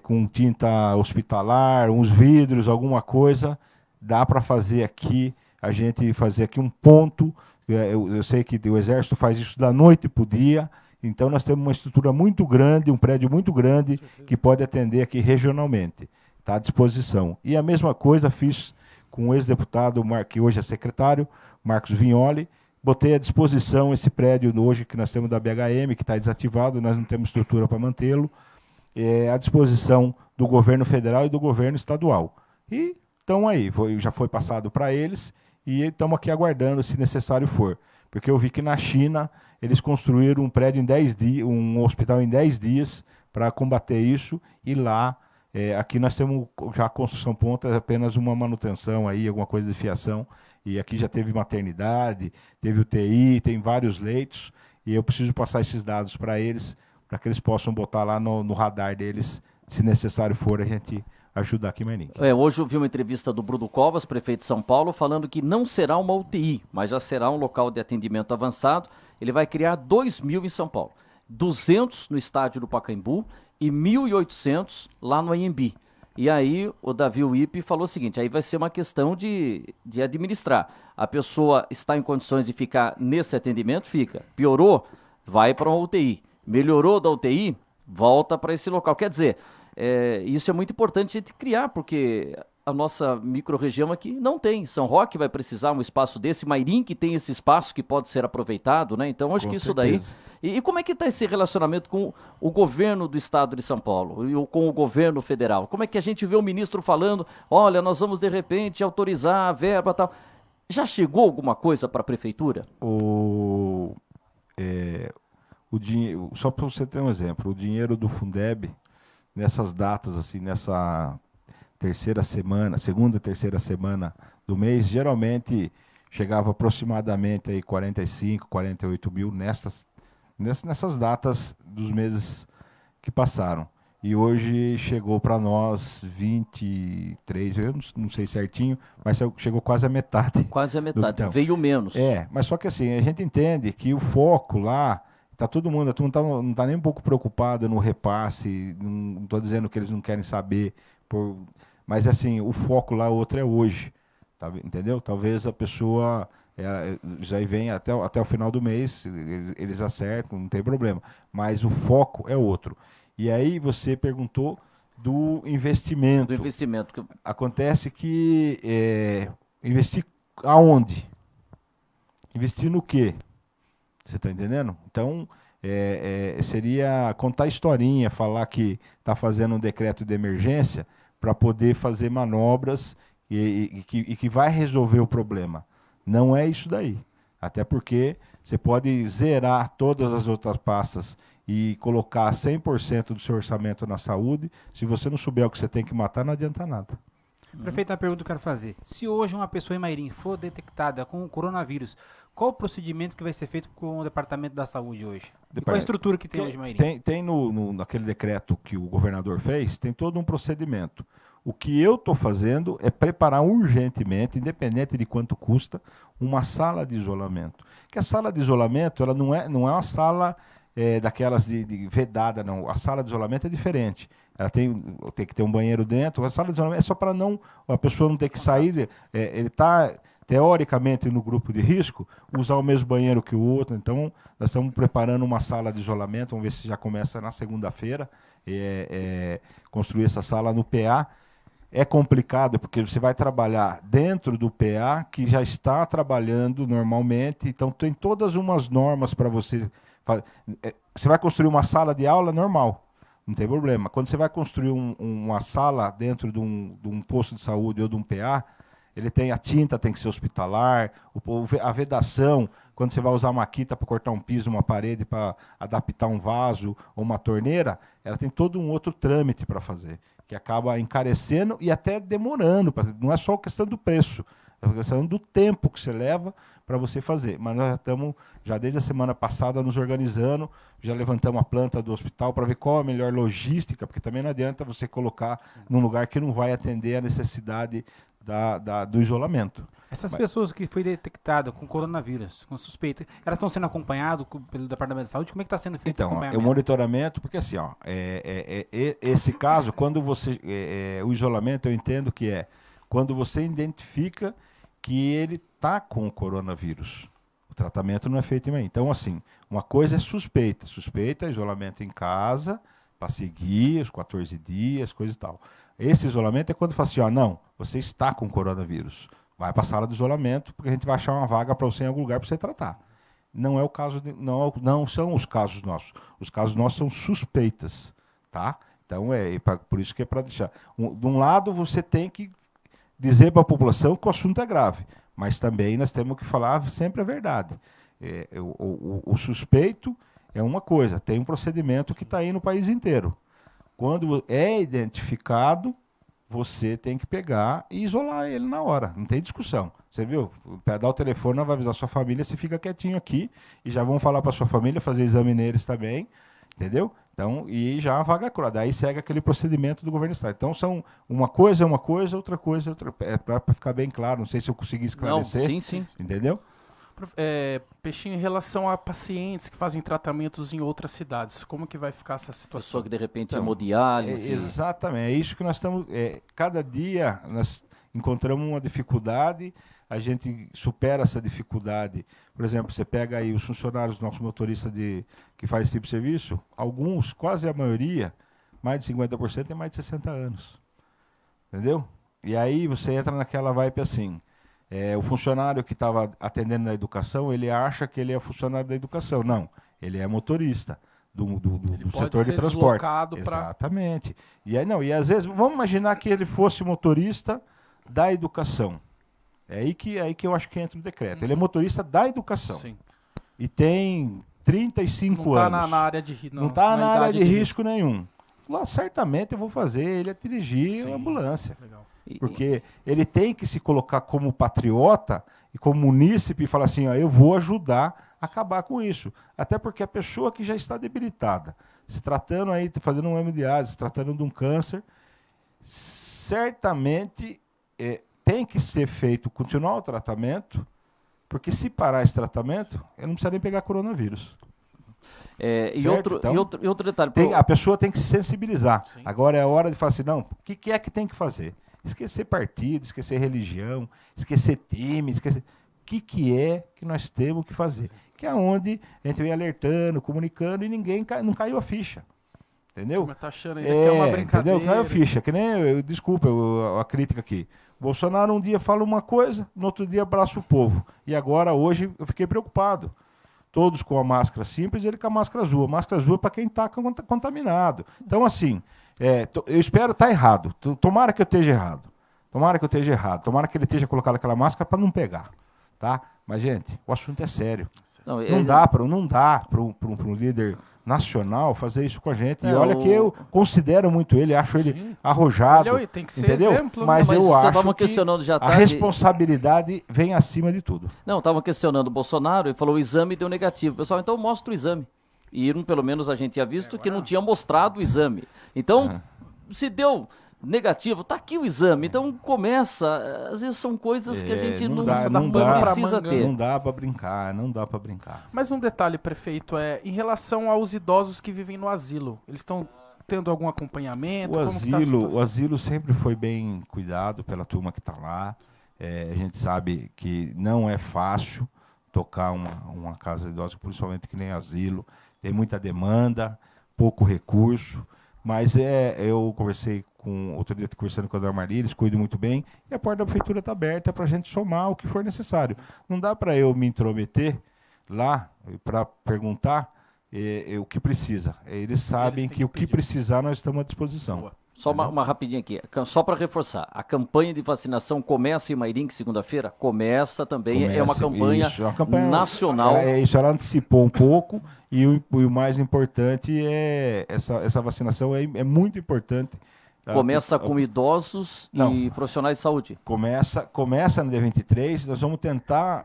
com tinta hospitalar, uns vidros, alguma coisa, dá para fazer aqui, a gente fazer aqui um ponto. Eu sei que o Exército faz isso da noite para o dia, então nós temos uma estrutura muito grande, um prédio muito grande, que pode atender aqui regionalmente. Está à disposição. E a mesma coisa fiz com o ex-deputado, que hoje é secretário, Marcos Vignoli. Botei à disposição esse prédio hoje que nós temos da BHM, que está desativado, nós não temos estrutura para mantê-lo, à disposição do governo federal e do governo estadual. E estão aí, já foi passado para eles e estamos aqui aguardando se necessário for. Porque eu vi que na China eles construíram um prédio em 10 dias, um hospital em 10 dias para combater isso, e lá, aqui nós temos já a construção pronta, apenas uma manutenção aí, alguma coisa de fiação, e aqui já teve maternidade, teve UTI, tem vários leitos, e eu preciso passar esses dados para eles, para que eles possam botar lá no radar deles, se necessário for, a gente ajudar aqui em Marinca. Hoje eu vi uma entrevista do Bruno Covas, prefeito de São Paulo, falando que não será uma UTI, mas já será um local de atendimento avançado. Ele vai criar 2.000 em São Paulo, 200 no estádio do Pacaembu e 1.800 lá no Anhembi. E aí o Davi Wipe falou o seguinte, aí vai ser uma questão de administrar. A pessoa está em condições de ficar nesse atendimento, fica. Piorou, vai para uma UTI. Melhorou da UTI, volta para esse local. Quer dizer, isso é muito importante a gente criar, porque a nossa micro-região aqui não tem. São Roque vai precisar um espaço desse, Mairink tem esse espaço que pode ser aproveitado, né? Então acho que isso daí... E como é que está esse relacionamento com o governo do estado de São Paulo e com o governo federal? Como é que a gente vê o ministro falando, olha, nós vamos de repente autorizar a verba e tal. Já chegou alguma coisa para a prefeitura? O dinheiro, só para você ter um exemplo, o dinheiro do Fundeb, nessas datas, assim, nessa segunda, terceira semana do mês, geralmente chegava aproximadamente aí 45, 48 mil nessas datas dos meses que passaram. E hoje chegou para nós 23, eu não sei certinho, mas chegou quase a metade. Quase a metade, então, veio menos. Mas só que assim, a gente entende que o foco lá, todo mundo não está nem um pouco preocupado no repasse, não estou dizendo que eles não querem saber, mas assim, o foco lá, outro é hoje, tá, entendeu? Talvez a pessoa já vem até o final do mês, eles acertam, não tem problema, mas o foco é outro. E aí você perguntou do investimento. Do investimento. Acontece que investir aonde? Investir no quê? Você está entendendo? Então, seria contar historinha, falar que está fazendo um decreto de emergência para poder fazer manobras e que vai resolver o problema. Não é isso daí. Até porque você pode zerar todas as outras pastas e colocar 100% do seu orçamento na saúde. Se você não souber o que você tem que matar, não adianta nada. Prefeito, uma pergunta que eu quero fazer. Se hoje uma pessoa em Mairim for detectada com o coronavírus, qual o procedimento que vai ser feito com o Departamento da Saúde hoje? E qual a estrutura que tem hoje em Mairim? Tem naquele decreto que o governador fez, tem todo um procedimento. O que eu estou fazendo é preparar urgentemente, independente de quanto custa, uma sala de isolamento. Que a sala de isolamento ela não é uma sala daquelas de vedada, não. A sala de isolamento é diferente. Ela tem que ter um banheiro dentro. A sala de isolamento é só para a pessoa não ter que sair. Ele está, teoricamente, no grupo de risco, usar o mesmo banheiro que o outro. Então, nós estamos preparando uma sala de isolamento. Vamos ver se já começa na segunda-feira. Construir essa sala no PA. É complicado, porque você vai trabalhar dentro do PA, que já está trabalhando normalmente. Então, tem todas umas normas para você fazer. Você vai construir uma sala de aula normal, não tem problema. Quando você vai construir uma sala dentro de um posto de saúde ou de um PA, ele tem a tinta, tem que ser hospitalar, a vedação, quando você vai usar uma maquita para cortar um piso, uma parede, para adaptar um vaso ou uma torneira, ela tem todo um outro trâmite para fazer, que acaba encarecendo e até demorando. Não é só a questão do preço. Está questão do tempo que você leva para você fazer. Mas nós já estamos, já desde a semana passada, nos organizando, já levantamos a planta do hospital para ver qual a melhor logística, porque também não adianta você colocar num lugar que não vai atender a necessidade do isolamento. Essas pessoas que foi detectada com coronavírus, com suspeita, elas estão sendo acompanhadas pelo Departamento de Saúde? Como é que está sendo feito esse Então, é o acompanhamento? monitoramento, porque assim, esse caso, quando você, o isolamento, eu entendo que é quando você identifica que ele está com o coronavírus. O tratamento não é feito em mãe. Então, assim, uma coisa é suspeita. Suspeita, isolamento em casa, para seguir os 14 dias, coisa e tal. Esse isolamento é quando fala assim, não, você está com coronavírus. Vai para a sala de isolamento, porque a gente vai achar uma vaga para você em algum lugar para você tratar. Não é o caso, não são os casos nossos. Os casos nossos são suspeitas, tá? Então, por isso que é para deixar. De um lado, você tem que dizer para a população que o assunto é grave, mas também nós temos que falar sempre a verdade. O suspeito é uma coisa, tem um procedimento que está aí no país inteiro. Quando é identificado, você tem que pegar e isolar ele na hora, não tem discussão. Você viu? Dá o telefone, não vai avisar sua família, você fica quietinho aqui e já vão falar para sua família, fazer exame neles também, entendeu? Então, e já a vaga crua. Daí segue aquele procedimento do governo do estado. Então, uma coisa é uma coisa, outra coisa é outra. É para ficar bem claro, não sei se eu consegui esclarecer. Não, sim. Entendeu? Peixinho, em relação a pacientes que fazem tratamentos em outras cidades, como que vai ficar essa situação? Pessoa que de repente Então, hemodiálise. Exatamente, é isso que nós estamos. Cada dia nós encontramos uma dificuldade, a gente supera essa dificuldade. Por exemplo, você pega aí os funcionários do nosso motorista que faz esse tipo de serviço, alguns, quase a maioria, mais de 50% tem mais de 60 anos. Entendeu? E aí você entra naquela vibe assim. O funcionário que estava atendendo na educação, ele acha que ele é funcionário da educação. Não, ele é motorista do setor de transporte. Exatamente. E aí, e às vezes, vamos imaginar que ele fosse motorista da educação. É aí que eu acho que entra o decreto. Ele é motorista da educação. Sim. E tem 35 anos. Não está na área de risco. Não está na área de risco nenhum. Lá certamente eu vou fazer ele a dirigir a ambulância. Legal. Porque ele tem que se colocar como patriota e como munícipe e falar assim, eu vou ajudar a acabar com isso. Até porque a pessoa que já está debilitada, se tratando aí, fazendo um hemodiálise, se tratando de um câncer, certamente tem que ser feito, continuar o tratamento, porque se parar esse tratamento, ele não precisa nem pegar coronavírus. E outro detalhe. A pessoa tem que se sensibilizar. Sim. Agora é a hora de falar assim, não, o que é que tem que fazer? Esquecer partido, esquecer religião, esquecer time, esquecer... O que é que nós temos que fazer? Que é onde a gente vem alertando, comunicando e não caiu a ficha. Entendeu? Mas tá achando ainda que é uma brincadeira. Entendeu? Caiu a ficha. Que nem, desculpa a crítica aqui. Bolsonaro um dia fala uma coisa, no outro dia abraça o povo. E agora, hoje, eu fiquei preocupado. Todos com a máscara simples, ele com a máscara azul. A máscara azul é para quem está contaminado. Então, assim, eu espero estar errado. Tomara que eu esteja errado. Tomara que eu esteja errado. Tomara que ele esteja colocado aquela máscara para não pegar. Tá? Mas, gente, o assunto é sério. Não dá para um líder nacional fazer isso com a gente. E olha que eu considero muito ele, acho ele arrojado. Tem que ser entendeu? exemplo. Mas eu acho que já a responsabilidade vem acima de tudo. Não, estavam questionando o Bolsonaro e falou o exame deu negativo. Pessoal, então mostra o exame. E pelo menos a gente tinha visto que não tinha mostrado o exame. Então, se deu negativo, tá aqui o exame. Então começa, às vezes são coisas que a gente não precisa ter. Não dá para brincar, Mas um detalhe, prefeito, em relação aos idosos que vivem no asilo, eles estão tendo algum acompanhamento? O asilo sempre foi bem cuidado pela turma que está lá. A gente sabe que não é fácil tocar uma casa de idosos, principalmente que nem asilo. Tem muita demanda, pouco recurso, mas eu conversei outro dia conversando com a Dona Marli, eles cuidam muito bem, e a porta da prefeitura está aberta para a gente somar o que for necessário. Não dá para eu me intrometer lá para perguntar o que precisa. Eles sabem que o que precisar nós estamos à disposição. Boa. Só uma rapidinha aqui, só para reforçar, a campanha de vacinação começa em Mairinque segunda-feira? Começa também, é uma campanha nacional. Isso, ela antecipou um pouco, e o mais importante essa vacinação é muito importante Começa com idosos e profissionais de saúde. Começa no dia 23, nós vamos tentar,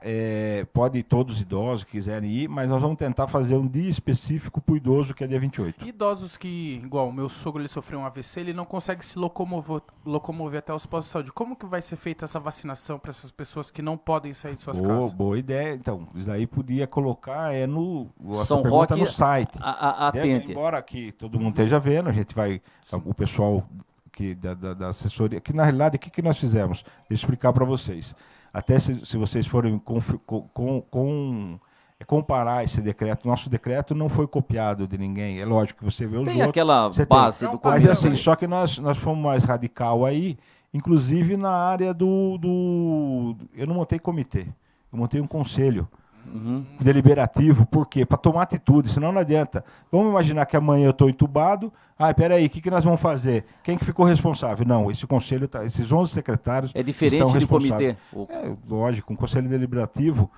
pode ir todos os idosos que quiserem ir, mas nós vamos tentar fazer um dia específico para o idoso, que é dia 28. Idosos que, igual o meu sogro, ele sofreu um AVC, ele não consegue se locomover até os postos de saúde. Como que vai ser feita essa vacinação para essas pessoas que não podem sair de suas casas? Boa ideia. Então, isso aí podia colocar São Roque no site. Atente. Embora aqui todo mundo esteja vendo, a gente vai, o pessoal da assessoria, que na realidade, o que nós fizemos? Deixa eu explicar para vocês. Até se vocês forem comparar esse decreto, nosso decreto não foi copiado de ninguém, é lógico que você vê os outros. Tem aquela base do Mas começo. assim, só que nós fomos mais radical aí, inclusive na área eu não montei comitê, eu montei um conselho deliberativo. Por quê? Para tomar atitude, senão não adianta. Vamos imaginar que amanhã eu estou entubado. Peraí, o que nós vamos fazer? Quem que ficou responsável? Não, esse conselho, esses 11 secretários é diferente do comitê. Lógico, um conselho deliberativo,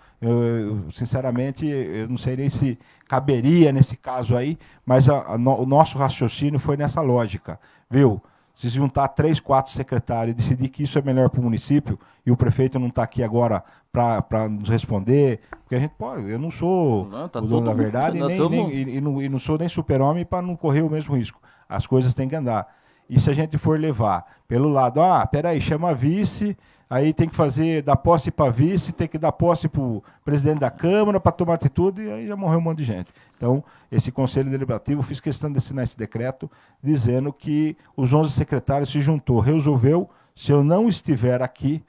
sinceramente, eu não sei nem se caberia nesse caso aí, mas o nosso raciocínio foi nessa lógica, viu? Se juntar 3, 4 secretários e decidir que isso é melhor para o município, e o prefeito não está aqui agora para nos responder, porque a gente pode, eu não sou o dono da verdade e não sou nem super-homem para não correr o mesmo risco. As coisas têm que andar. E se a gente for levar pelo lado, peraí, chama vice, aí tem que fazer, dar posse para vice, tem que dar posse para o presidente da Câmara para tomar atitude, e aí já morreu um monte de gente. Então, esse Conselho Deliberativo, fiz questão de assinar esse decreto, dizendo que os 11 secretários se juntou, resolveu, se eu não estiver aqui,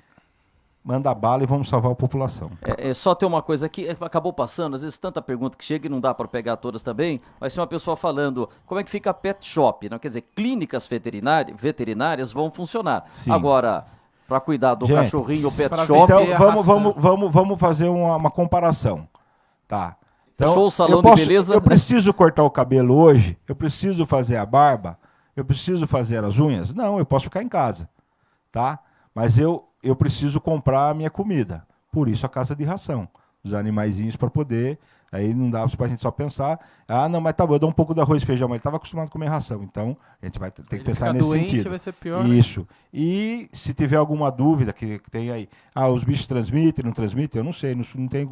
manda bala e vamos salvar a população. Só ter uma coisa aqui, acabou passando, às vezes tanta pergunta que chega e não dá para pegar todas também, mas tem uma pessoa falando, como é que fica a pet shop? Não, quer dizer, clínicas veterinárias vão funcionar. Sim. Agora, para cuidar do cachorrinho, pet shop... Então, vamos fazer uma comparação. Tá. Então, show, salão de beleza. Eu preciso cortar o cabelo hoje? Eu preciso fazer a barba? Eu preciso fazer as unhas? Não, eu posso ficar em casa. Tá? Mas eu preciso comprar a minha comida. Por isso a casa de ração. Os animaizinhos para poder... Aí não dá para a gente só pensar, não, mas tá bom, eu dou um pouco de arroz e feijão, mas ele estava acostumado a comer ração. Então, a gente vai ter que pensar nesse sentido. Vai ser pior, isso. Né? E se tiver alguma dúvida que tem aí, os bichos transmitem, não transmitem, eu não sei, não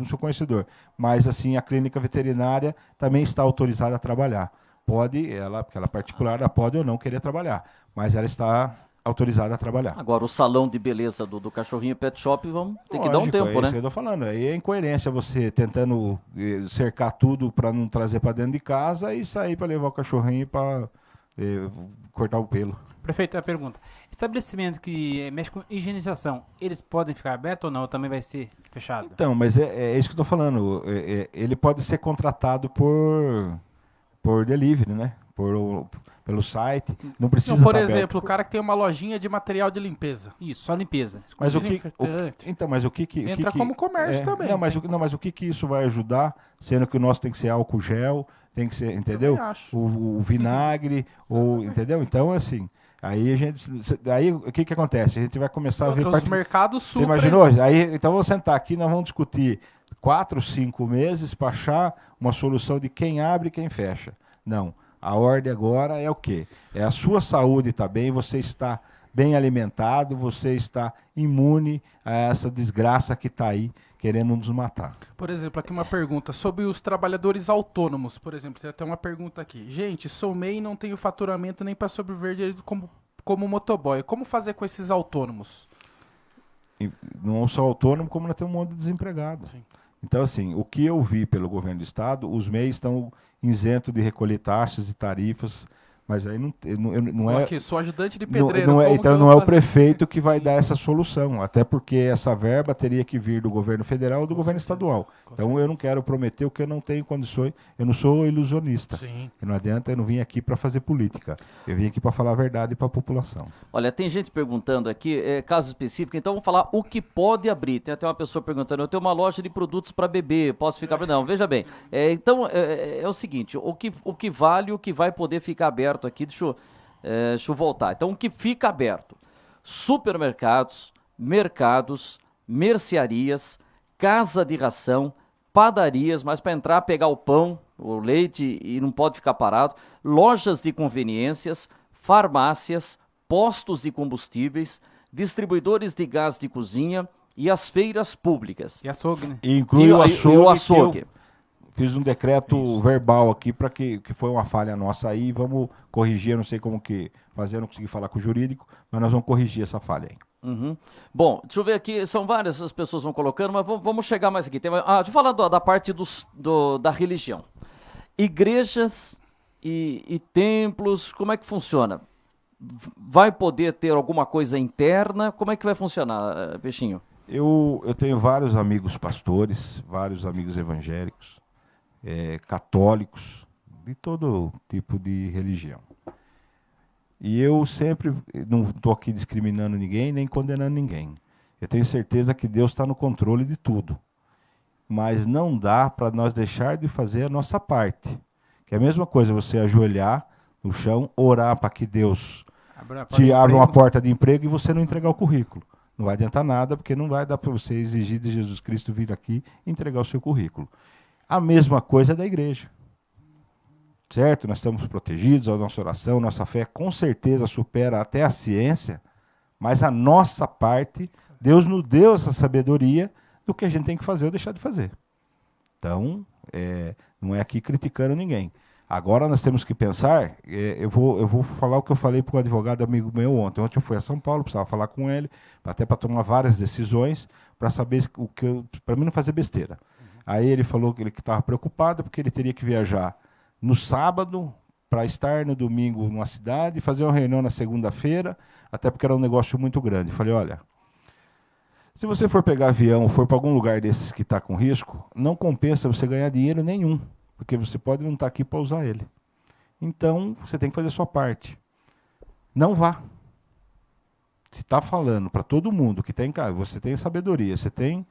sou conhecedor. Mas, assim, a clínica veterinária também está autorizada a trabalhar. Porque ela é particular, ela pode ou não querer trabalhar, mas ela está autorizada a trabalhar. Agora, o salão de beleza do cachorrinho pet shop, vamos ter que dar um tempo, né? É isso que eu tô falando. Aí é incoerência você tentando cercar tudo para não trazer para dentro de casa e sair para levar o cachorrinho para cortar o pelo. Prefeito, a pergunta. Estabelecimento que mexe com higienização, eles podem ficar abertos ou não? Ou também vai ser fechado? Então, mas é isso que eu tô falando. Ele pode ser contratado por delivery, né? Pelo site, não precisa por exemplo, o cara que tem uma lojinha de material de limpeza. Isso, só limpeza. Mas mas o que entra como comércio também. Mas o que isso vai ajudar, sendo que o nosso tem que ser álcool gel, tem que ser, entendeu? O vinagre, entendeu? Então, assim, aí o que acontece? A gente vai começar a ver... Os mercados Você imaginou? Aí, então vamos sentar aqui, nós vamos discutir 4, 5 meses para achar uma solução de quem abre e quem fecha. Não. A ordem agora é o quê? É a sua saúde está bem, você está bem alimentado, você está imune a essa desgraça que está aí querendo nos matar. Por exemplo, aqui uma pergunta sobre os trabalhadores autônomos, por exemplo, tem até uma pergunta aqui. Gente, sou MEI e não tenho faturamento nem para sobreviver como motoboy. Como fazer com esses autônomos? E não só autônomo, como nós temos um monte de desempregado. Sim. Então, assim, o que eu vi pelo governo do estado, os MEIs estão isentos de recolher taxas e tarifas, mas aí não é... Aqui, sou ajudante de pedreiro. Então não é o prefeito que vai dar essa solução, até porque essa verba teria que vir do governo federal ou do governo estadual. Então eu não quero prometer o que eu não tenho condições, eu não sou ilusionista. Sim. Não adianta, eu não vim aqui para fazer política, eu vim aqui para falar a verdade para a população. Olha, tem gente perguntando aqui, caso específico, então vamos falar o que pode abrir. Tem até uma pessoa perguntando, eu tenho uma loja de produtos para bebê, posso ficar... Não, veja bem, então é o seguinte, o que vale, o que vai poder ficar aberto aqui, deixa eu voltar. Então, o que fica aberto? Supermercados, mercados, mercearias, casa de ração, padarias, mas para entrar, pegar o pão, o leite e não pode ficar parado, lojas de conveniências, farmácias, postos de combustíveis, distribuidores de gás de cozinha e as feiras públicas. E açougue, né? E inclui o açougue. E o que açougue. eu fiz um decreto verbal aqui para que foi uma falha nossa aí. Vamos corrigir, eu não sei como que fazer, eu não consegui falar com o jurídico, mas nós vamos corrigir essa falha aí. Uhum. Bom, deixa eu ver aqui, são várias as pessoas vão colocando, mas vamos chegar mais aqui. Deixa eu falar da parte da religião. Igrejas e templos, como é que funciona? Vai poder ter alguma coisa interna? Como é que vai funcionar, Peixinho? Eu tenho vários amigos pastores, vários amigos evangélicos, católicos, de todo tipo de religião. E eu sempre, não estou aqui discriminando ninguém, nem condenando ninguém. Eu tenho certeza que Deus está no controle de tudo. Mas não dá para nós deixar de fazer a nossa parte. Que é a mesma coisa você ajoelhar no chão, orar para que Deus te abra uma porta de emprego e você não entregar o currículo. Não vai adiantar nada, porque não vai dar para você exigir de Jesus Cristo vir aqui e entregar o seu currículo. A mesma coisa é da igreja. Certo? Nós estamos protegidos, a nossa oração, nossa fé com certeza supera até a ciência, mas a nossa parte, Deus nos deu essa sabedoria do que a gente tem que fazer ou deixar de fazer. Então, não é aqui criticando ninguém. Agora nós temos que pensar, eu vou falar o que eu falei para um advogado amigo meu ontem. Ontem eu fui a São Paulo, precisava falar com ele, até para tomar várias decisões, para saber para mim não fazer besteira. Aí ele falou que ele estava preocupado porque ele teria que viajar no sábado para estar no domingo numa cidade e fazer uma reunião na segunda-feira, até porque era um negócio muito grande. Falei, olha, se você for pegar avião, for para algum lugar desses que está com risco, não compensa você ganhar dinheiro nenhum, porque você pode não estar aqui para usar ele. Então, você tem que fazer a sua parte. Não vá. Se está falando para todo mundo que tem casa, você tem sabedoria, você tem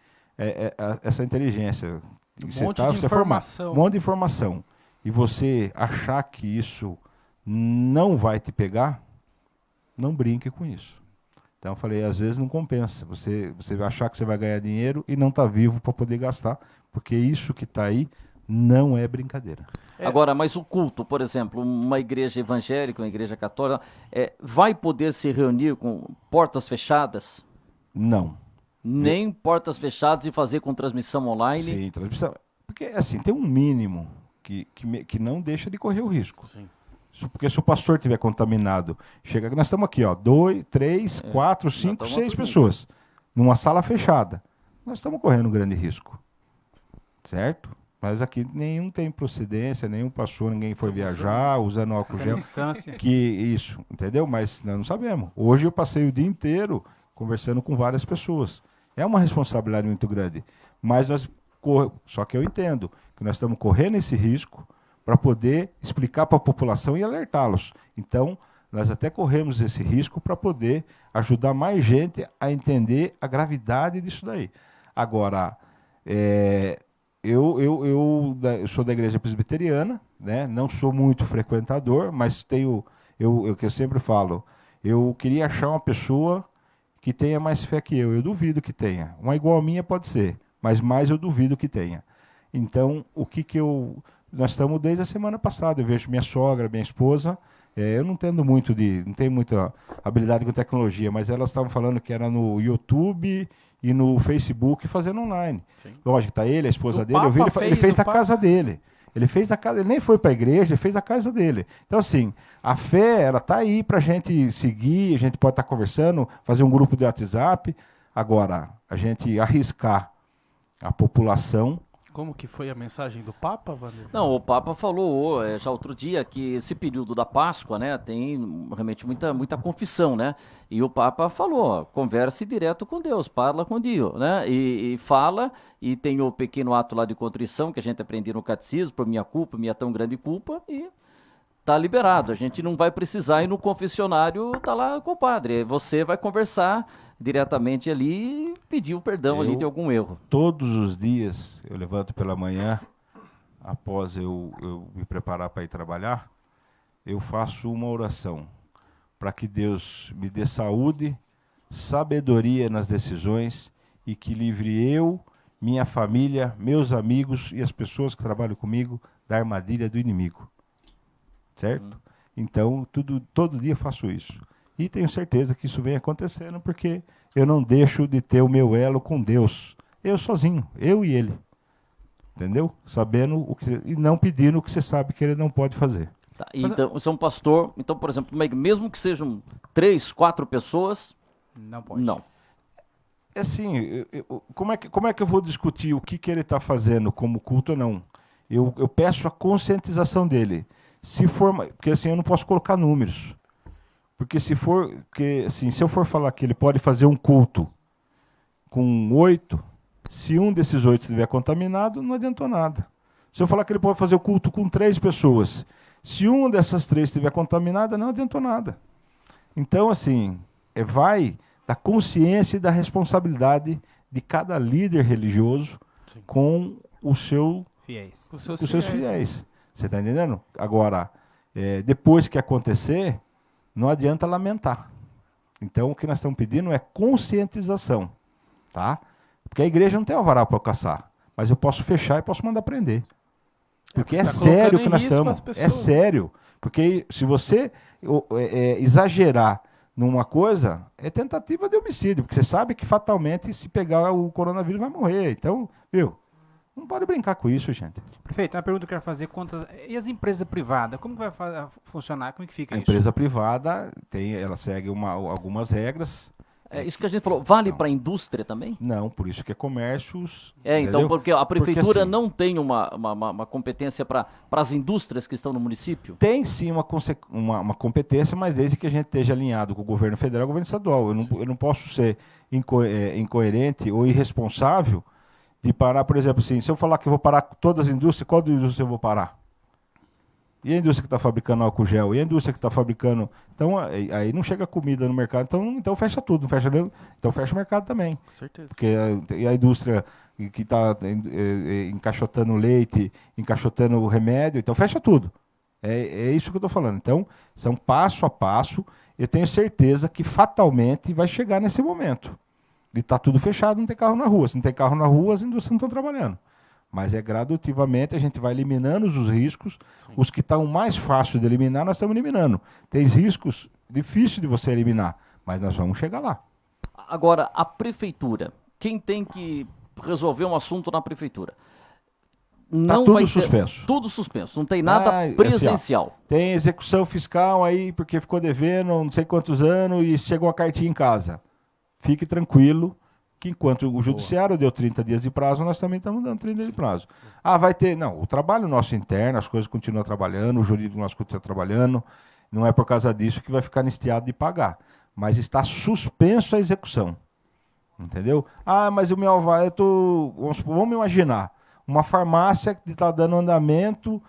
essa inteligência. Um monte de informação. Um monte de informação. E você achar que isso não vai te pegar, não brinque com isso. Então eu falei, às vezes não compensa. Você vai achar que você vai ganhar dinheiro e não está vivo para poder gastar, porque isso que está aí não é brincadeira. Agora, mas o culto, por exemplo, uma igreja evangélica, uma igreja católica, vai poder se reunir com portas fechadas? Não. Nem portas fechadas e fazer com transmissão online? Sim, transmissão. Porque, assim, tem um mínimo que não deixa de correr o risco. Sim. Porque se o pastor estiver contaminado, nós estamos aqui, 2, 3, 4, 5, 6 pessoas, numa sala fechada. Nós estamos correndo um grande risco. Certo? Mas aqui nenhum tem procedência, nenhum pastor, ninguém foi viajar, usando álcool gel. Distância. Isso, entendeu? Mas nós não sabemos. Hoje eu passei o dia inteiro conversando com várias pessoas. É uma responsabilidade muito grande. Mas só que eu entendo que nós estamos correndo esse risco para poder explicar para a população e alertá-los. Então, nós até corremos esse risco para poder ajudar mais gente a entender a gravidade disso daí. Agora, eu sou da igreja presbiteriana, né? Não sou muito frequentador, mas tenho, que eu sempre falo, eu queria achar uma pessoa que tenha mais fé que eu. Eu duvido que tenha. Uma igual a minha pode ser, mas mais eu duvido que tenha. Então, nós estamos desde a semana passada. Eu vejo minha sogra, minha esposa. Eu não tenho muita habilidade com tecnologia, mas elas estavam falando que era no YouTube e no Facebook fazendo online. Sim. Lógico, está ele, a esposa dele. Eu vi, ele fez da casa dele. Ele fez da casa, ele nem foi para a igreja, ele fez da casa dele. Então, assim, a fé, ela está aí para a gente seguir, a gente pode estar conversando, fazer um grupo de WhatsApp. Agora, a gente arriscar a população. Como que foi a mensagem do Papa, Wander? Não, o Papa falou já outro dia que esse período da Páscoa, né, tem realmente muita confissão, né? E o Papa falou, converse direto com Deus, fala com Deus, né? E fala, e tem o pequeno ato lá de contrição que a gente aprendeu no catecismo, por minha culpa, minha tão grande culpa, e tá liberado. A gente não vai precisar ir no confessionário, tá lá com o padre. Você vai conversar diretamente ali e pedir o perdão ali de algum erro. Todos os dias eu levanto pela manhã, após eu me preparar para ir trabalhar, eu faço uma oração para que Deus me dê saúde, sabedoria nas decisões e que livre eu, minha família, meus amigos e as pessoas que trabalham comigo da armadilha do inimigo. Certo? Então, todo dia eu faço isso. E tenho certeza que isso vem acontecendo porque eu não deixo de ter o meu elo com Deus. Eu sozinho, eu e ele. Entendeu? Sabendo o que, e não pedindo o que você sabe que ele não pode fazer. Tá, então, você é um pastor, então, por exemplo, mesmo que sejam 3, 4 pessoas, Não pode. não. É assim, como é que eu vou discutir o que ele está fazendo como culto ou não? Eu peço a conscientização dele. Se for, porque assim, eu não posso colocar números. Porque se eu for falar que ele pode fazer um culto com 8, se um desses 8 estiver contaminado, não adiantou nada. Se eu falar que ele pode fazer o culto com 3 pessoas, se uma dessas 3 estiver contaminada, não adiantou nada. Então, assim, vai da consciência e da responsabilidade de cada líder religioso com Fiéis. os seus fiéis. Você está entendendo? Agora, depois que acontecer, não adianta lamentar. Então, o que nós estamos pedindo é conscientização. Tá? Porque a igreja não tem alvará para caçar. Mas eu posso fechar e posso mandar prender. Porque é tá sério colocando que em nós risco estamos. as pessoas. É sério. Porque se você exagerar numa coisa, é tentativa de homicídio. Porque você sabe que fatalmente, se pegar o coronavírus, vai morrer. Então, viu? Não pode brincar com isso, gente. Prefeito, uma pergunta que eu quero fazer. E as empresas privadas? Como que vai funcionar? Como que fica A isso? empresa privada, ela segue algumas regras. É isso que a gente falou, vale para a indústria também? Não, por isso que é comércios. Então, entendeu? porque a prefeitura assim, não tem uma competência para as indústrias que estão no município? Tem sim uma competência, mas desde que a gente esteja alinhado com o governo federal e o governo estadual. Eu não posso ser incoerente ou irresponsável de parar, por exemplo, assim, se eu falar que eu vou parar todas as indústrias, qual indústria eu vou parar? E a indústria que está fabricando álcool gel? E a indústria que está fabricando... Então, aí não chega comida no mercado, então fecha tudo. Então fecha o mercado também. Com certeza. Porque a indústria que está encaixotando leite, encaixotando remédio, então fecha tudo. É isso que eu estou falando. Então, são passo a passo. Eu tenho certeza que fatalmente vai chegar nesse momento. De estar tudo fechado, não tem carro na rua. Se não tem carro na rua, as indústrias não estão trabalhando. Mas gradativamente, a gente vai eliminando os riscos. Sim. Os que estão mais fáceis de eliminar, nós estamos eliminando. Tem riscos difíceis de você eliminar, mas nós vamos chegar lá. Agora, a prefeitura, quem tem que resolver um assunto na prefeitura? Não tudo vai suspenso. Tudo suspenso, não tem nada presencial. Assim, tem execução fiscal aí, porque ficou devendo não sei quantos anos e chegou uma cartinha em casa. Fique tranquilo, que enquanto o judiciário deu 30 dias de prazo, nós também estamos dando 30 dias de prazo. Vai ter... Não, o trabalho nosso interno, as coisas continuam trabalhando, o jurídico nosso continua trabalhando, não é por causa disso que vai ficar anistiado de pagar. Mas está suspenso a execução. Entendeu? Mas o meu alvará, vamos imaginar, uma farmácia que está dando andamento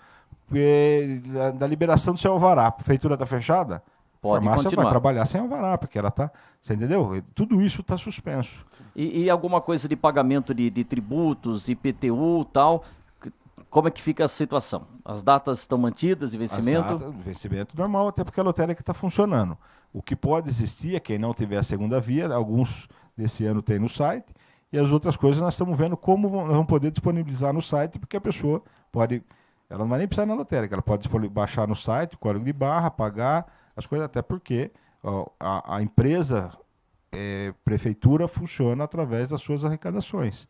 da liberação do seu alvará. A prefeitura está fechada? Pode a farmácia continuar. vai trabalhar sem alvará, porque ela está... Você entendeu? Tudo isso está suspenso. E alguma coisa de pagamento de tributos, IPTU e tal, como é que fica a situação? As datas estão mantidas de vencimento? Vencimento normal, até porque a lotérica está funcionando. O que pode existir é quem não tiver a segunda via, alguns desse ano tem no site, e as outras coisas nós estamos vendo como nós vamos poder disponibilizar no site, porque a pessoa pode... Ela não vai nem precisar ir na lotérica, ela pode baixar no site, código de barra, pagar as coisas, até porque a empresa prefeitura funciona através das suas arrecadações,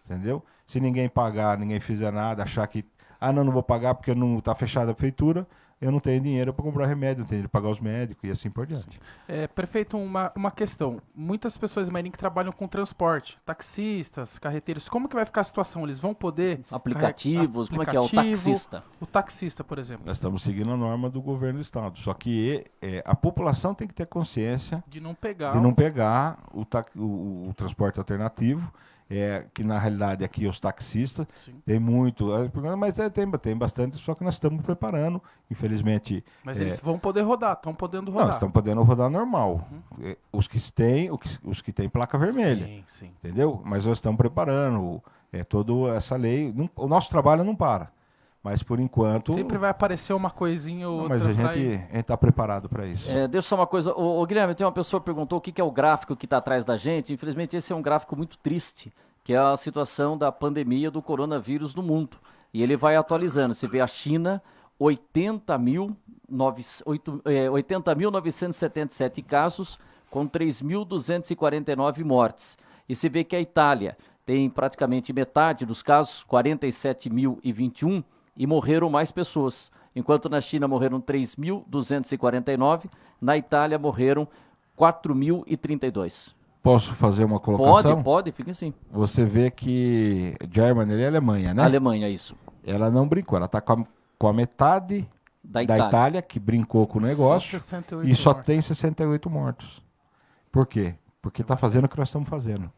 entendeu? Se ninguém pagar, ninguém fizer nada, achar que não vou pagar porque não está fechada a prefeitura, eu não tenho dinheiro para comprar remédio, não tenho dinheiro para pagar os médicos e assim por diante. Prefeito, uma questão. Muitas pessoas em Maringá que trabalham com transporte, taxistas, carreteiros, como que vai ficar a situação? Eles vão poder... Aplicativos, como é que é o taxista? O taxista, por exemplo. Nós estamos seguindo a norma do governo do estado, só que a população tem que ter consciência de não pegar o transporte alternativo, que na realidade aqui os taxistas, sim, tem muito, mas tem bastante, só que nós estamos preparando, infelizmente. Mas eles vão poder rodar, estão podendo rodar. Não, estão podendo rodar normal. Os que têm placa vermelha, sim. Entendeu? Mas nós estamos preparando toda essa lei. O nosso trabalho não para, mas por enquanto... Sempre vai aparecer uma coisinha ou outra. Mas a gente está preparado para isso. Deixa eu só uma coisa, ô Guilherme, tem uma pessoa que perguntou o que é o gráfico que está atrás da gente. Infelizmente esse é um gráfico muito triste, que é a situação da pandemia do coronavírus no mundo. E ele vai atualizando. Você vê a China, 80.977 casos, com 3.249 mortes. E se vê que a Itália tem praticamente metade dos casos, 47.021, e morreram mais pessoas. Enquanto na China morreram 3.249, na Itália morreram 4.032. Posso fazer uma colocação? Pode, fica assim. Você vê que Germany é Alemanha, né? Alemanha, isso. Ela não brincou, ela está com a metade Da da Itália, que brincou com o negócio, Só 68 e só mortos. tem 68 mortos. Por quê? Porque está fazendo o que nós estamos fazendo.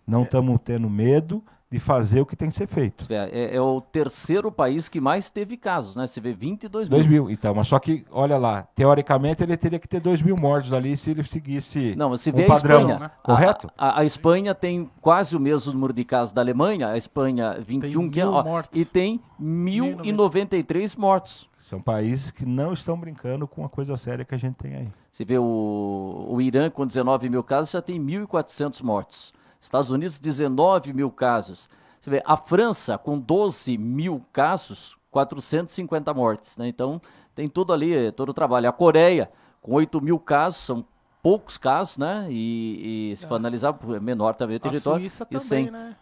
Não estamos tendo medo de fazer o que tem que ser feito. É o terceiro país que mais teve casos, né? Você vê 22 mil. 2.000, então, mas só que, olha lá, teoricamente ele teria que ter 2.000 mortos ali se ele seguisse Não, você um vê a padrão, Espanha. né? Correto? A Espanha tem quase o mesmo número de casos da Alemanha, a Espanha 21, Tem 1.000 mortos. e tem 1.093 mortos. São países que não estão brincando com a coisa séria que a gente tem aí. Você vê o Irã com 19 mil casos já tem 1.400 mortos. Estados Unidos 19 mil casos. Você vê a França com 12 mil casos, 450 mortes, né? Então tem tudo ali, todo o trabalho. A Coreia com 8 mil casos, são poucos casos, né? E se for analisar, é menor também o território. A Suíça e também, né?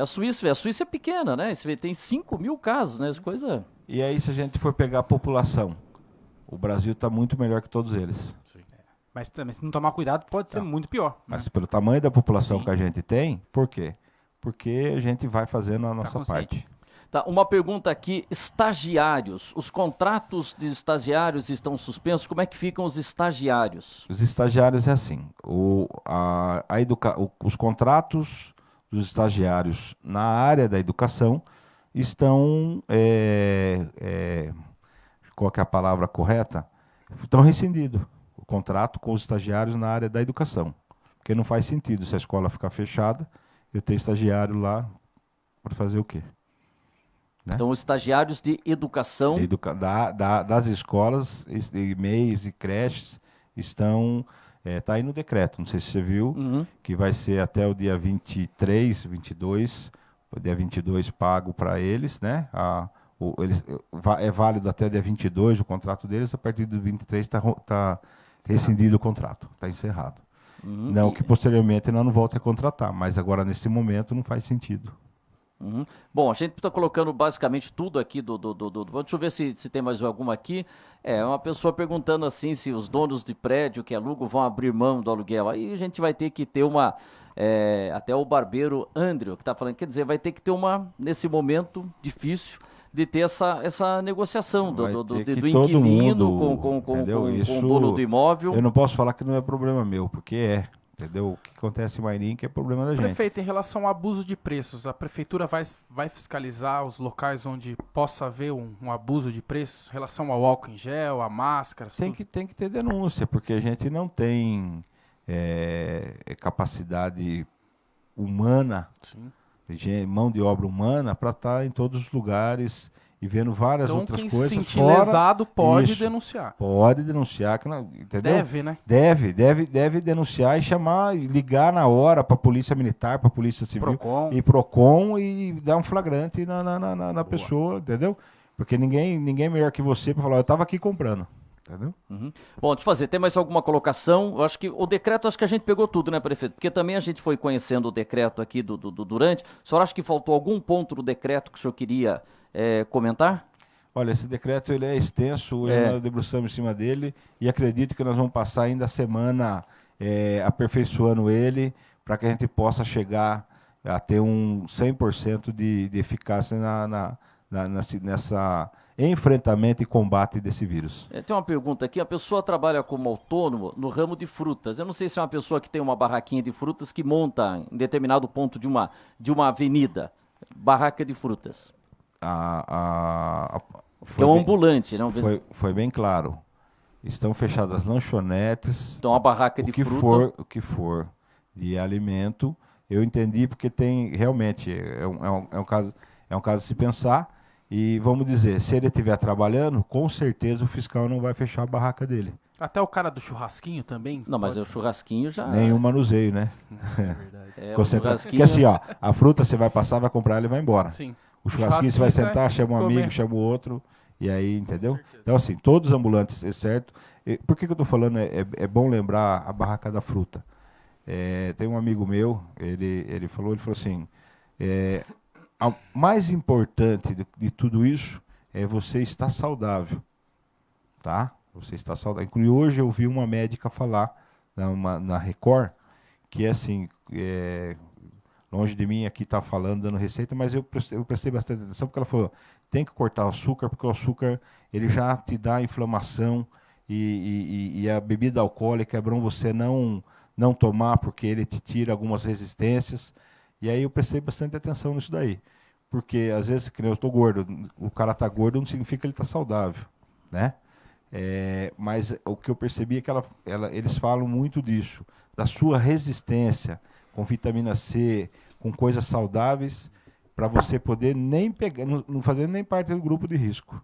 a Suíça é pequena, né? Você vê, tem 5 mil casos, né? Essa coisa... E aí, se a gente for pegar a população, o Brasil está muito melhor que todos eles. Mas também, se não tomar cuidado, pode ser muito pior. Mas pelo tamanho da população Sim. que a gente tem, por quê? Porque a gente vai fazendo a nossa consciente. parte. Tá, uma pergunta aqui, estagiários, os contratos de estagiários estão suspensos, como é que ficam os estagiários? Os estagiários é assim, os contratos dos estagiários na área da educação estão, qual que é a palavra correta? Estão rescindidos. O contrato com os estagiários na área da educação. Porque não faz sentido se a escola ficar fechada, eu ter estagiário lá para fazer o quê? Né? Então, os estagiários de educação... Das escolas, MEIs e creches, estão... Está aí no decreto, não sei se você viu, que vai ser até o dia 23, 22, o dia 22 pago para eles, né? É válido até dia 22 o contrato deles, a partir do 23 está rescindido o contrato, está encerrado. Não que posteriormente nós não volte a contratar, mas agora nesse momento não faz sentido. Bom, a gente está colocando basicamente tudo aqui deixa eu ver se tem mais alguma aqui. Uma pessoa perguntando assim se os donos de prédio que alugam vão abrir mão do aluguel. Aí a gente vai ter que ter uma... até o barbeiro Andrew que está falando, quer dizer, vai ter que ter nesse momento difícil, de ter essa negociação do inquilino com o dono do imóvel. Eu não posso falar que não é problema meu, porque entendeu? O que acontece em Mairink é problema da gente. Prefeito, em relação ao abuso de preços, a prefeitura vai fiscalizar os locais onde possa haver um abuso de preços em relação ao álcool em gel, a máscara? Tem que ter denúncia, porque a gente não tem capacidade humana, mão de obra humana, para estar em todos os lugares e vendo várias outras quem coisas. Se sentir fora lesado pode isso. denunciar. Pode denunciar, entendeu? Deve, né? Deve denunciar e ligar na hora para a Polícia Militar, para a Polícia Civil e Procon e dar um flagrante na pessoa, entendeu? Porque ninguém é melhor que você para falar, eu estava aqui comprando. Entendeu? Bom, deixa eu fazer, tem mais alguma colocação? Eu acho que o decreto, acho que a gente pegou tudo, né, prefeito? Porque também a gente foi conhecendo o decreto aqui do Durante. O senhor acha que faltou algum ponto do decreto que o senhor queria comentar? Olha, esse decreto ele é extenso, hoje nós debruçamos em cima dele e acredito que nós vamos passar ainda a semana aperfeiçoando ele para que a gente possa chegar a ter um 100% de eficácia nessa enfrentamento e combate desse vírus. Tem uma pergunta aqui, a pessoa trabalha como autônomo no ramo de frutas. Eu não sei se é uma pessoa que tem uma barraquinha de frutas que monta em determinado ponto de uma avenida, barraca de frutas. Que é um ambulante, não? Foi bem claro. Estão fechadas lanchonetes. Então, uma barraca de fruta. O que for de alimento, eu entendi porque tem realmente é um caso a se pensar. E vamos dizer, se ele estiver trabalhando, com certeza o fiscal não vai fechar a barraca dele. Até o cara do churrasquinho também? Não, mas o churrasquinho já... Nenhum manuseio, né? É verdade. O churrasquinho... Porque assim, ó, a fruta você vai passar, vai comprar, ele vai embora. Sim. O churrasquinho você vai sentar, chama um comer. amigo, chama o outro E aí, entendeu? Então, assim, todos os ambulantes, é certo. Por que eu estou falando? É bom lembrar a barraca da fruta. Tem um amigo meu, ele falou assim, a mais importante de tudo isso é você estar saudável, tá? Você está saudável. Inclusive, hoje eu vi uma médica falar na Record, que é assim, longe de mim aqui tá falando, dando receita, mas eu prestei bastante atenção, porque ela falou, tem que cortar o açúcar, porque o açúcar ele já te dá inflamação, e a bebida alcoólica é bom você não tomar, porque ele te tira algumas resistências. E aí eu prestei bastante atenção nisso daí. Porque às vezes, que eu estou gordo, o cara está gordo não significa que ele está saudável, né? Mas o que eu percebi é que eles falam muito disso, da sua resistência com vitamina C, com coisas saudáveis, para você poder nem pegar, não fazer nem parte do grupo de risco.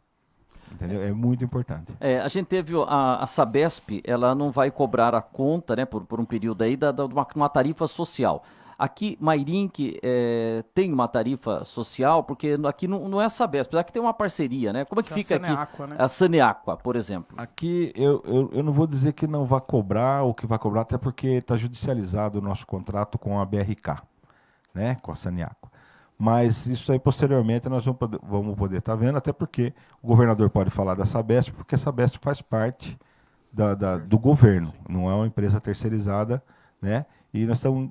Entendeu? É muito importante. A gente teve a Sabesp, ela não vai cobrar a conta, né, por um período aí, de uma tarifa social. Aqui, Mairinque tem uma tarifa social, porque aqui não é a Sabesp, apesar que tem uma parceria, né? Como é que fica aqui? Saneaqua, né? A Saneaqua, por exemplo. Aqui, eu não vou dizer que não vai cobrar ou que vai cobrar, até porque está judicializado o nosso contrato com a BRK, né, com a Saneaqua. Mas isso aí, posteriormente, nós vamos poder estar vendo, até porque o governador pode falar da Sabesp, porque a Sabesp faz parte do governo, não é uma empresa terceirizada, né? E